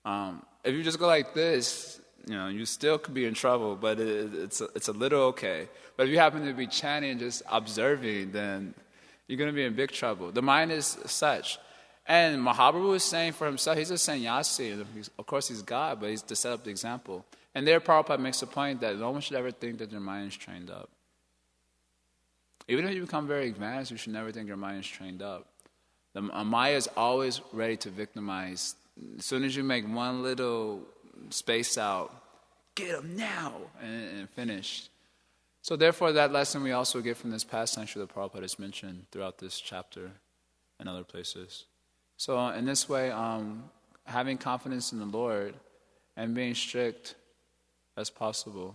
If you just go like this, you still could be in trouble, but it's a little okay. But if you happen to be chanting and just observing, then you're going to be in big trouble. The mind is such. And Mahaprabhu is saying for himself, he's a sannyasi. Of course, he's God, but he's to set up the example. And there, Prabhupada makes a point that no one should ever think that their mind is trained up. Even if you become very advanced, you should never think your mind is trained up. The Maya is always ready to victimize. As soon as you make one little space out, get him now, and finish. So therefore, that lesson we also get from this pastime Srila Prabhupada has mentioned throughout this chapter and other places. So in this way, having confidence in the Lord and being strict as possible.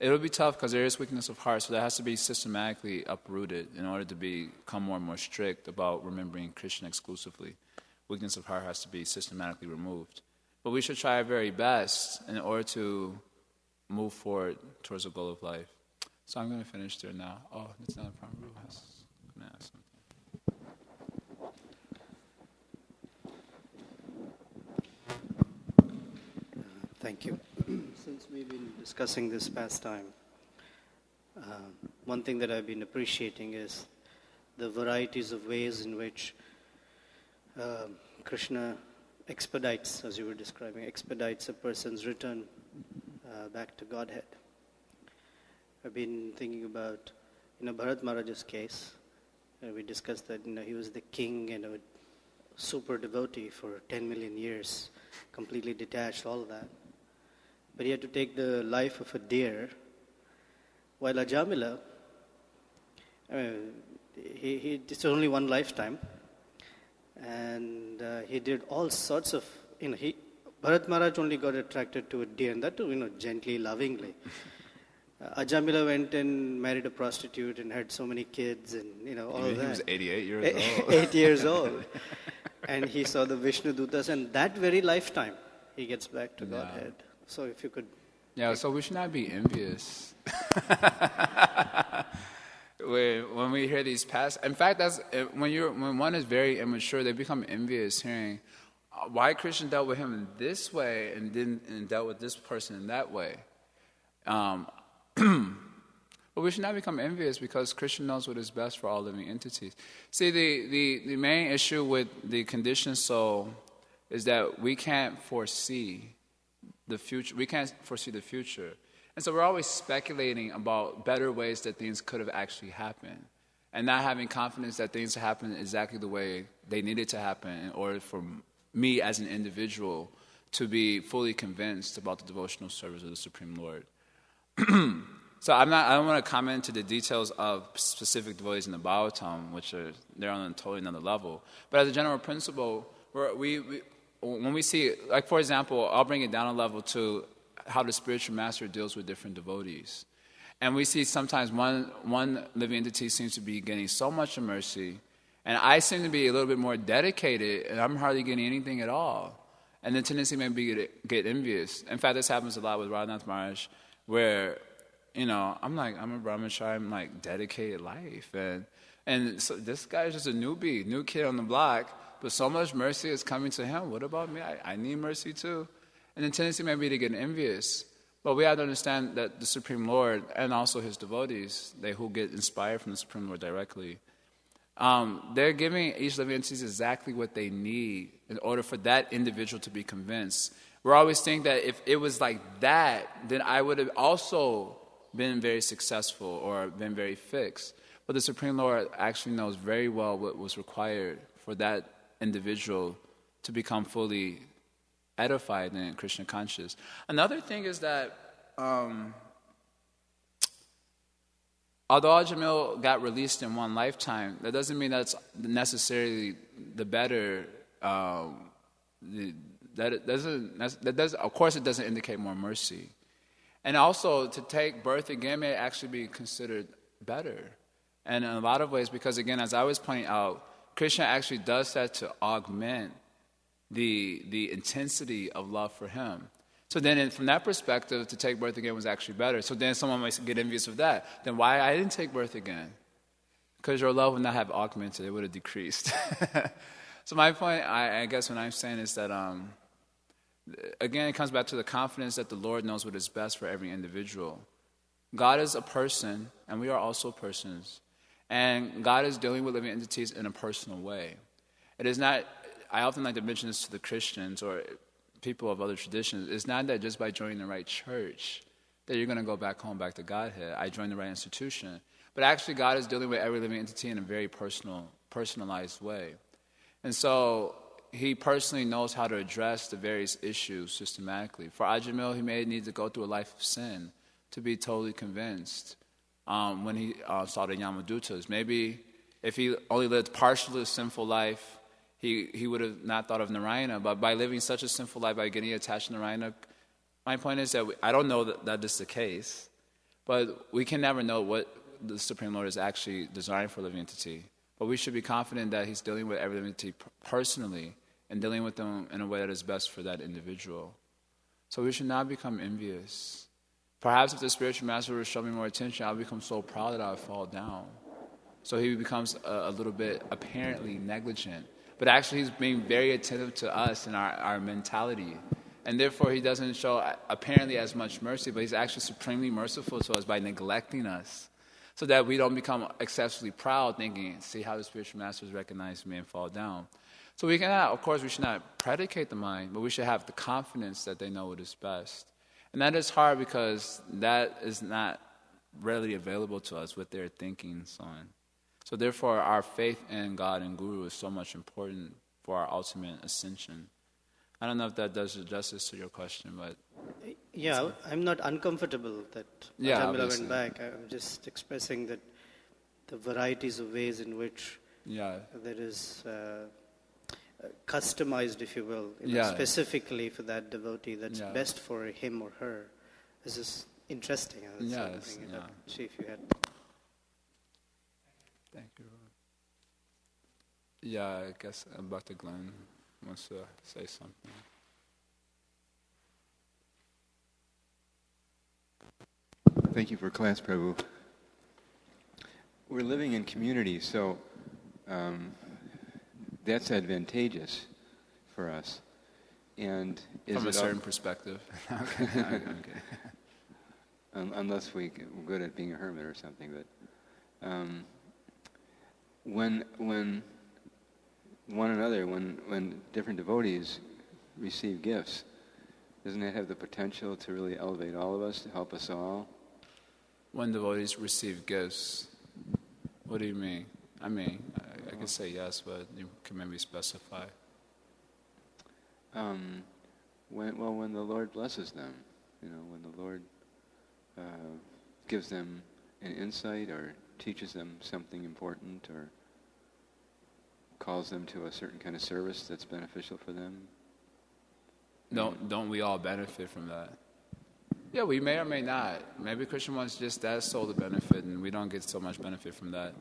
It'll be tough because there is weakness of heart, so that has to be systematically uprooted in order to become more and more strict about remembering Krishna exclusively. Weakness of heart has to be systematically removed. But we should try our very best in order to move forward towards the goal of life. So I'm going to finish there now. Oh, that's not a problem. I was going to ask something. Thank you. Since we've been discussing this pastime, one thing that I've been appreciating is the varieties of ways in which Krishna expedites, as you were describing, expedites a person's return back to Godhead. I've been thinking about, Bharata Maharaja's case. We discussed that, he was the king and a super devotee for 10 million years, completely detached, all of that. But he had to take the life of a deer, while Ajamila, it's only one lifetime, and he did all sorts of, Bharat Maharaj only got attracted to a deer, and that too, gently, lovingly. Ajamila went and married a prostitute and had so many kids and, all of that. He was 88 years old. 8 years old. And he saw the Vishnu Dutas, and that very lifetime, he gets back to Godhead. So if you could... Yeah, so we should not be envious. When we hear these past... In fact, that's when one is very immature, they become envious hearing why Krishna dealt with him in this way and dealt with this person in that way. But we should not become envious because Krishna knows what is best for all living entities. See, the main issue with the conditioned soul is that we can't foresee the future. We can't foresee the future. And so we're always speculating about better ways that things could have actually happened and not having confidence that things happen exactly the way they needed to happen in order for me as an individual to be fully convinced about the devotional service of the Supreme Lord. So I don't want to comment to the details of specific devotees in the Bhagavatam, which they're on a totally another level. But as a general principle, when we see, like for example, I'll bring it down a level to how the spiritual master deals with different devotees. And we see sometimes one living entity seems to be getting so much of mercy, and I seem to be a little bit more dedicated, and I'm hardly getting anything at all. And the tendency may be to get envious. In fact, this happens a lot with Bharata Maharaja, where, I'm a brahmachari, I'm like dedicated life. And so this guy's just a new kid on the block, but so much mercy is coming to him. What about me? I need mercy too. And the tendency may be to get envious. But we have to understand that the Supreme Lord and also his devotees, they who get inspired from the Supreme Lord directly, they're giving each living entity exactly what they need in order for that individual to be convinced. We're always thinking that if it was like that, then I would have also been very successful or been very fixed. But the Supreme Lord actually knows very well what was required for that individual to become fully edified and Krishna conscious. Another thing is that although Ajamil got released in one lifetime, that doesn't mean that's necessarily the better. Of course, it doesn't indicate more mercy. And also, to take birth again may actually be considered better. And in a lot of ways, because again, as I was pointing out, Krishna actually does that to augment the intensity of love for him. So then from that perspective, to take birth again was actually better. So then someone might get envious of that. Then why I didn't take birth again? Because your love would not have augmented, it would have decreased. So my point, I guess what I'm saying is that, again, it comes back to the confidence that the Lord knows what is best for every individual. God is a person, and we are also persons. And God is dealing with living entities in a personal way. It is not, I often like to mention this to the Christians or people of other traditions. It's not that just by joining the right church that you're going to go back home, back to Godhead. I joined the right institution. But actually, God is dealing with every living entity in a very personalized way. And so he personally knows how to address the various issues systematically. For Ajamil, he may need to go through a life of sin to be totally convinced when he saw the Yamadutas. Maybe if he only lived partially a sinful life, he would have not thought of Narayana. But by living such a sinful life, by getting attached to Narayana, my point is that I don't know that this is the case. But we can never know what the Supreme Lord is actually designing for a living entity. But we should be confident that He's dealing with every living entity personally and dealing with them in a way that is best for that individual. So we should not become envious. Perhaps if the spiritual master would show me more attention, I'll become so proud that I'll fall down. So he becomes a little bit apparently negligent. But actually he's being very attentive to us and our mentality. And therefore he doesn't show apparently as much mercy, but he's actually supremely merciful to us by neglecting us. So that we don't become excessively proud thinking, see how the spiritual masters recognize me and fall down. So we cannot, of course, we should not predicate the mind, but we should have the confidence that they know what is best. And that is hard because that is not readily available to us with their thinking and so on. So therefore, our faith in God and Guru is so much important for our ultimate ascension. I don't know if that does justice to your question, but... Yeah, I'm not uncomfortable that Jamila went back. I'm just expressing that the varieties of ways in which there is customized, if you will, specifically for that devotee that's best for him or her. This is interesting. I was bringing it up. See if you had... Thank you. Yeah, I guess Dr. Glenn wants to say something. Thank you for class, Prabhu. We're living in community, so that's advantageous for us. And from a certain perspective. Okay. Unless we're good at being a hermit or something, but when different devotees receive gifts, doesn't that have the potential to really elevate all of us, to help us all? When devotees receive gifts, what do you mean? I mean, I can say yes, but you can maybe specify. When the Lord blesses them, when the Lord gives them an insight or teaches them something important or calls them to a certain kind of service that's beneficial for them. Don't we all benefit from that? Yeah, we may or may not. Maybe Krishna wants just that soul to benefit, and we don't get so much benefit from that.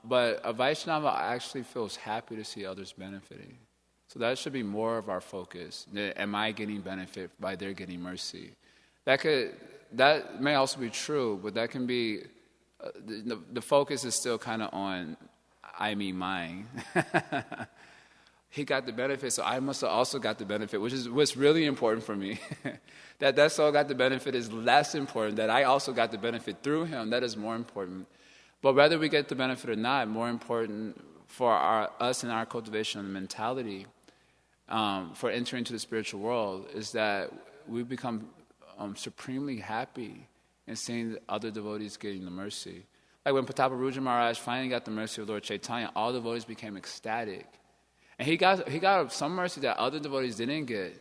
But a Vaishnava actually feels happy to see others benefiting. So that should be more of our focus. Am I getting benefit by their getting mercy? That may also be true, but that can be, the focus is still kind of on I, me, mine. He got the benefit, so I must have also got the benefit, which is what's really important for me. that soul got the benefit is less important. That I also got the benefit through him, that is more important. But whether we get the benefit or not, more important for us and our cultivation of the mentality for entering into the spiritual world is that we become supremely happy in seeing other devotees getting the mercy. Like when Bharata Maharaja finally got the mercy of Lord Chaitanya, all devotees became ecstatic. And he got some mercy that other devotees didn't get.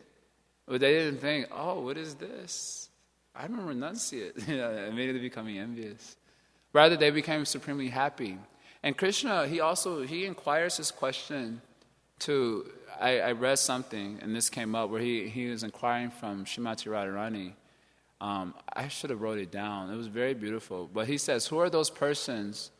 But they didn't think, oh, what is this? I remember renunciate. Immediately becoming envious. Rather, they became supremely happy. And Krishna, he inquires this question to, I read something, and this came up, where he was inquiring from Srimati Radharani. I should have wrote it down. It was very beautiful. But he says, who are those persons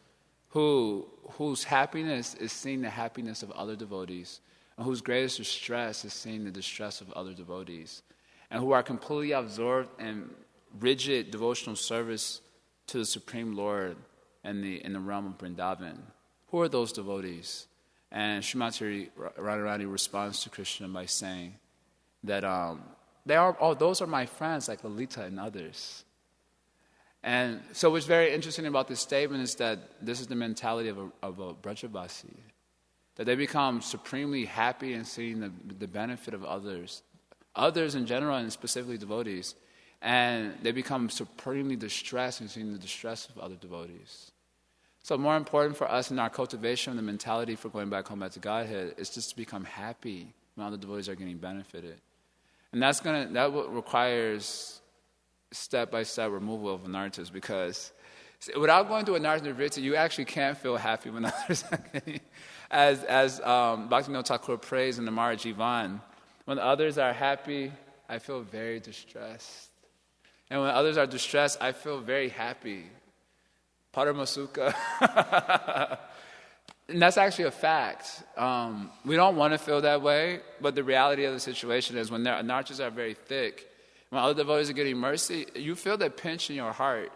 whose happiness is seeing the happiness of other devotees, and whose greatest distress is seeing the distress of other devotees, and who are completely absorbed in rigid devotional service to the Supreme Lord in the realm of Brindavan? Who are those devotees? And Srimati Radharani responds to Krishna by saying that those are my friends like Lalita and others. And so what's very interesting about this statement is that this is the mentality of a Brajavasi, that they become supremely happy in seeing the benefit of others in general and specifically devotees, and they become supremely distressed in seeing the distress of other devotees. So more important for us in our cultivation of the mentality for going back home back to Godhead is just to become happy when other devotees are getting benefited. And that requires step-by-step removal of anarthas, because without going to anartha nivritti, you actually can't feel happy when others are getting, as Bhaktivinoda Thakur prays in the Mara Jivan, when others are happy, I feel very distressed. And when others are distressed, I feel very happy. Paramasuka. And that's actually a fact. We don't want to feel that way, but the reality of the situation is when their anarchas are very thick, when other devotees are getting mercy, you feel that pinch in your heart.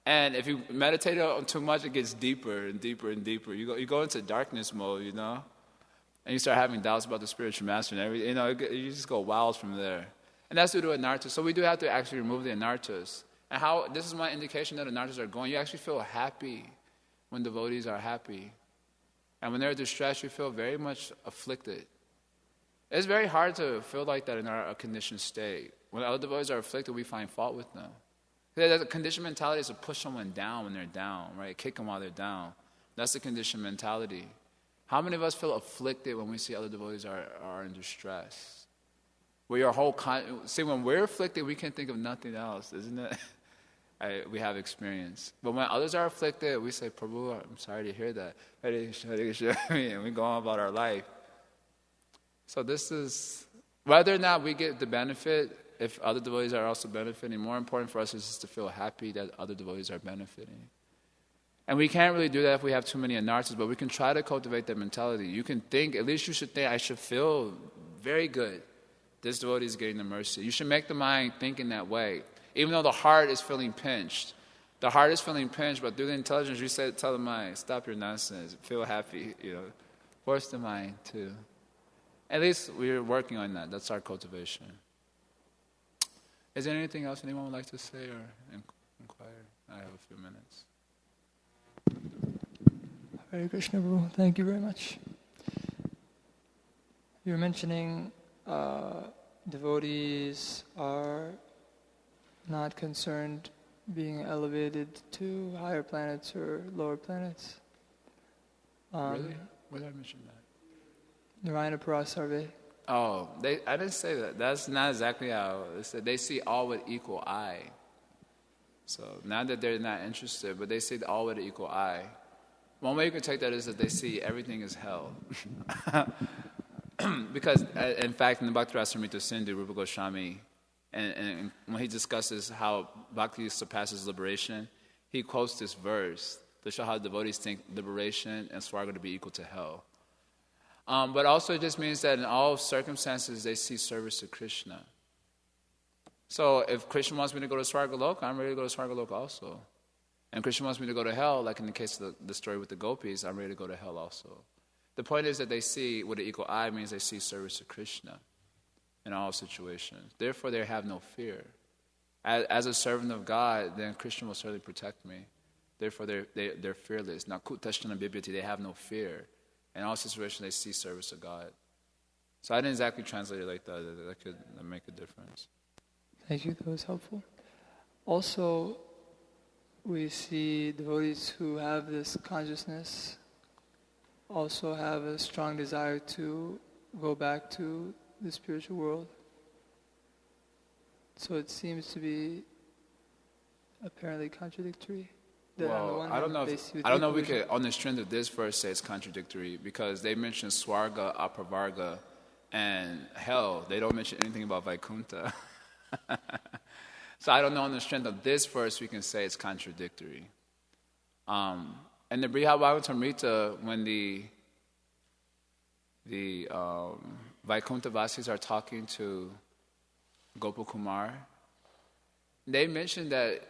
And if you meditate on too much, it gets deeper and deeper and deeper. You go into darkness mode, and you start having doubts about the spiritual master and everything. You just go wild from there. And that's due to anarthas. So we do have to actually remove the anarthas. And this is my indication that anarthas are going. You actually feel happy when devotees are happy. And when they're distressed, you feel very much afflicted. It's very hard to feel like that in our conditioned state. When other devotees are afflicted, we find fault with them. The conditioned mentality is to push someone down when they're down, right? Kick them while they're down. That's the conditioned mentality. How many of us feel afflicted when we see other devotees are in distress? Where your whole when we're afflicted, we can think of nothing else, isn't it? We have experience. But when others are afflicted, we say, Prabhu, I'm sorry to hear that. And we go on about our life. So this is, whether or not we get the benefit, if other devotees are also benefiting, more important for us is just to feel happy that other devotees are benefiting. And we can't really do that if we have too many anarthas, but we can try to cultivate that mentality. You can think, at least you should think, I should feel very good. This devotee is getting the mercy. You should make the mind think in that way. Even though the heart is feeling pinched. The heart is feeling pinched, but through the intelligence, you tell the mind, stop your nonsense, feel happy, Force the mind to. At least we're working on that. That's our cultivation. Is there anything else anyone would like to say or inquire? I have a few minutes. Hare Krishna, Prabhu. Thank you very much. You were mentioning devotees are not concerned being elevated to higher planets or lower planets. Really? Where did I mention that? Narayana Parasarve. Oh, I didn't say that. That's not exactly how they said. They see all with equal eye. So not that they're not interested, but they see all with an equal eye. One way you can take that is that they see everything as hell. Because, in fact, in the Bhakti-rasamrita Sindhu, Rupa Goswami, and when he discusses how bhakti surpasses liberation, he quotes this verse to show how devotees think liberation and swarga to be equal to hell. But also it just means that in all circumstances they see service to Krishna. So if Krishna wants me to go to Swargaloka, I'm ready to go to Swargaloka also. And Krishna wants me to go to hell, like in the case of the story with the gopis, I'm ready to go to hell also. The point is that they see with an equal eye means they see service to Krishna in all situations. Therefore they have no fear. As a servant of God, then Krishna will certainly protect me. Therefore they're fearless. Now kutashtana bibhyati, they have no fear. In all situations, they see service to God. So I didn't exactly translate it like that. That could make a difference. Thank you. That was helpful. Also, we see devotees who have this consciousness also have a strong desire to go back to the spiritual world. So it seems to be apparently contradictory. Well, I don't know if we could, on the strength of this verse, say it's contradictory, because they mention Swarga, Apravarga, and hell. They don't mention anything about Vaikuntha. So I don't know on the strength of this verse we can say it's contradictory. And the Brihad Bhagavatamrita, when the Vaikuntha Vasis are talking to Gopakumar, they mention that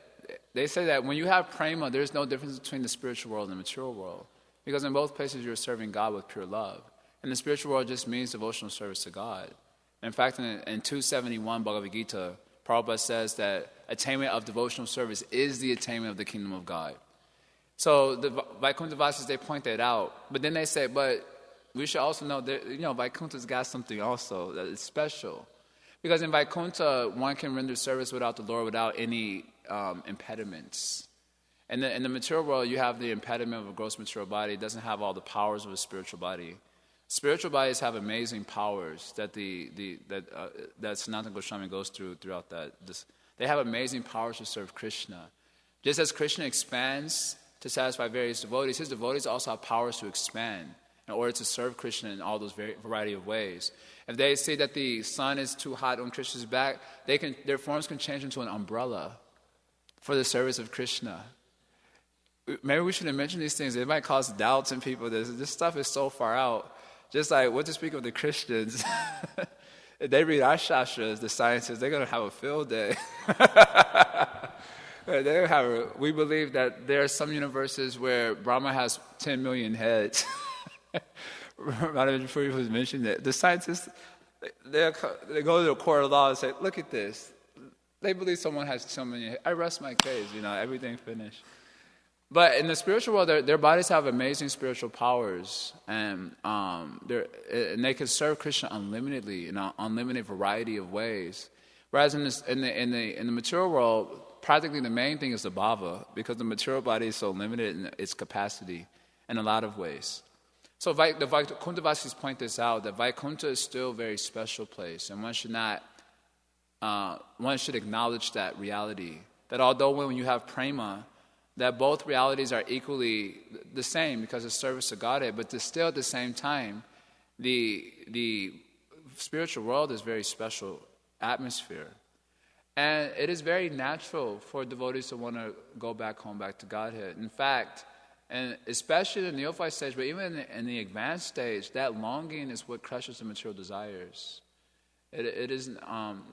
they say that when you have prema, there's no difference between the spiritual world and the material world. Because in both places you're serving God with pure love. And the spiritual world just means devotional service to God. In fact, in 271 Bhagavad Gita, Prabhupada says that attainment of devotional service is the attainment of the kingdom of God. So the Vaikuntha Vasis, they point that out. But then they say, but we should also know that, Vaikuntha's got something also that is special. Because in Vaikuntha, one can render service without the Lord, without any impediments. And in the material world, you have the impediment of a gross material body. It doesn't have all the powers of a spiritual body. Spiritual bodies have amazing powers that that Sanatana Goswami goes throughout that. They have amazing powers to serve Krishna. Just as Krishna expands to satisfy various devotees, his devotees also have powers to expand. in order to serve Krishna in all those variety of ways. If they say that the sun is too hot on Krishna's back, their forms can change into an umbrella for the service of Krishna. Maybe we shouldn't mention these things. It might cause doubts in people. This stuff is so far out. Just like, what to speak of the Christians. If they read our shastras, the scientists, they're going to have a field day. We believe that there are some universes where Brahma has 10 million heads. Before you mentioned it, the scientists, they go to the court of law and say, look at this. They believe someone has so many heads. I rest my case, everything finished. But in the spiritual world, their bodies have amazing spiritual powers, and they can serve Krishna unlimitedly in an unlimited variety of ways. Whereas in the material world, practically the main thing is the bhava, because the material body is so limited in its capacity in a lot of ways. So the Vaikuntavasis point this out, that Vaikuntha is still a very special place, and one should acknowledge that reality. That although when you have prema, that both realities are equally the same because of service to Godhead, but still at the same time, the spiritual world is a very special atmosphere. And it is very natural for devotees to want to go back home, back to Godhead. In fact, and especially in the neophyte stage, but even in the advanced stage, that longing is what crushes the material desires. It is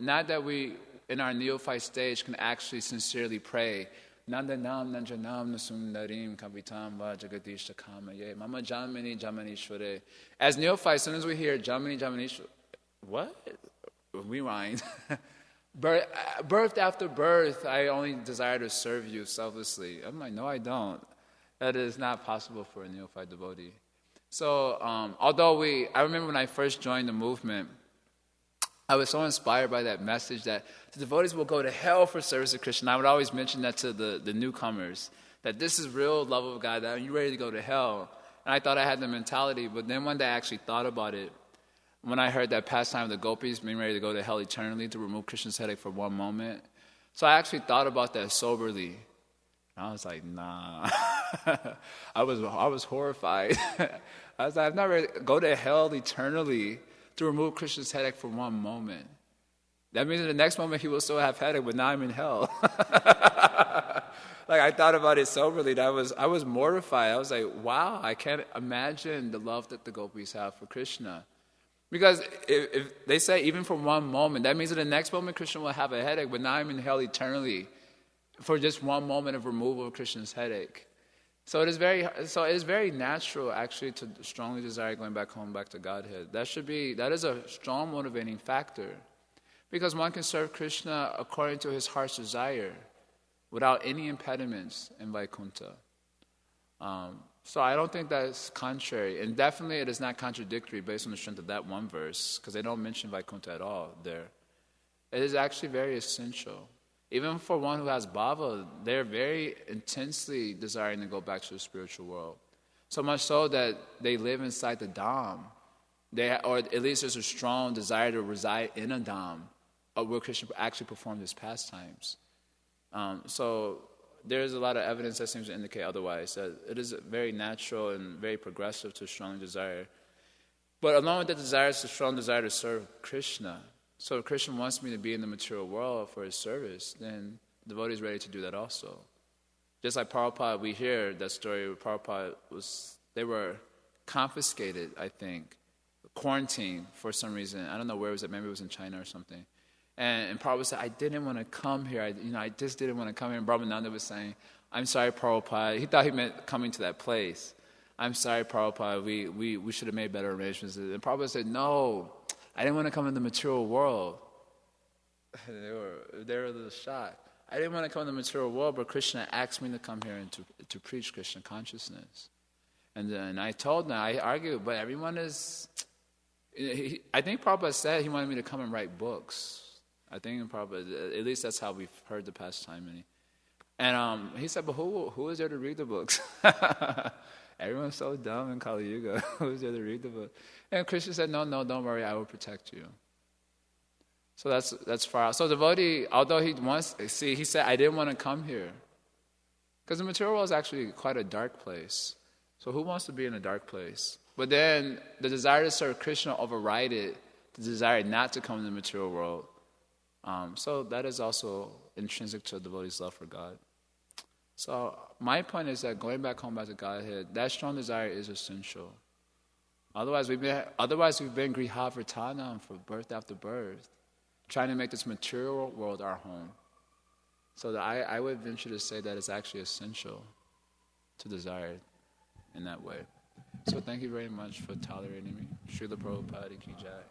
not that we, in our neophyte stage, can actually sincerely pray, Nandanam Nanjanam Nasundarim Kavitam Va Jagadish Kamaye Mama Jamini Jamanishware. As neophytes, as soon as we hear Jamini Jamanishware, what? Rewind. Birth after birth, I only desire to serve you selflessly. I'm like, no, I don't. That is not possible for a neophyte devotee. So, I remember when I first joined the movement, I was so inspired by that message that the devotees will go to hell for service to Krishna. I would always mention that to the newcomers, that this is real love of God, that you're ready to go to hell. And I thought I had the mentality, but then one day I actually thought about it. When I heard that pastime of the gopis being ready to go to hell eternally to remove Krishna's headache for one moment. So I actually thought about that soberly. And I was like, nah. I was horrified. I was like, I'm not ready to go to hell eternally to remove Krishna's headache for one moment. That means in the next moment he will still have headache, but now I'm in hell. Like, I thought about it soberly. I was mortified. I was like, wow, I can't imagine the love that the gopis have for Krishna. Because if they say even for one moment, that means that the next moment Krishna will have a headache, but now I'm in hell eternally for just one moment of removal of Krishna's headache. So it is very natural actually to strongly desire going back home, back to Godhead. That is a strong motivating factor. Because one can serve Krishna according to his heart's desire without any impediments in Vaikuntha. So I don't think that's contrary. And definitely it is not contradictory based on the strength of that one verse, because they don't mention Vaikuntha at all there. It is actually very essential. Even for one who has bhava, they're very intensely desiring to go back to the spiritual world. So much so that they live inside the dham. Or at least there's a strong desire to reside in a dham where Krishna actually performed his pastimes. So there's a lot of evidence that seems to indicate otherwise, that it is very natural and very progressive to strongly desire. But along with that desire is a strong desire to serve Krishna. So if Krishna wants me to be in the material world for his service, then the devotee is ready to do that also. Just like Prabhupada, we hear that story where Prabhupada they were confiscated, I think, quarantined for some reason. I don't know where it was at, maybe it was in China or something. And Prabhupada said, I didn't want to come here. I just didn't want to come here. And Brahmananda was saying, I'm sorry, Prabhupada. He thought he meant coming to that place. I'm sorry, Prabhupada. We should have made better arrangements. And Prabhupada said, no, I didn't want to come in the material world. They were a little shocked. I didn't want to come in the material world, but Krishna asked me to come here and to preach Krishna consciousness. And then I told them, I argued, but everyone is... I think Prabhupada said he wanted me to come and write books. I think Prabhupada, at least that's how we've heard the pastime. And he said, but who is there to read the books? Everyone's so dumb in Kali Yuga. Who is there to read the book? And Krishna said, no, don't worry, I will protect you. So that's far out. So the devotee, although he said, I didn't want to come here. Because the material world is actually quite a dark place. So who wants to be in a dark place? But then the desire to serve Krishna overrided the desire not to come in the material world. So that is also intrinsic to a devotee's love for God. So my point is that going back home back to Godhead, that strong desire is essential. Otherwise we've been grihavartanam for birth after birth, trying to make this material world our home. So that I would venture to say that it's actually essential to desire in that way. So thank you very much for tolerating me. Srila Prabhupada Ki Jai.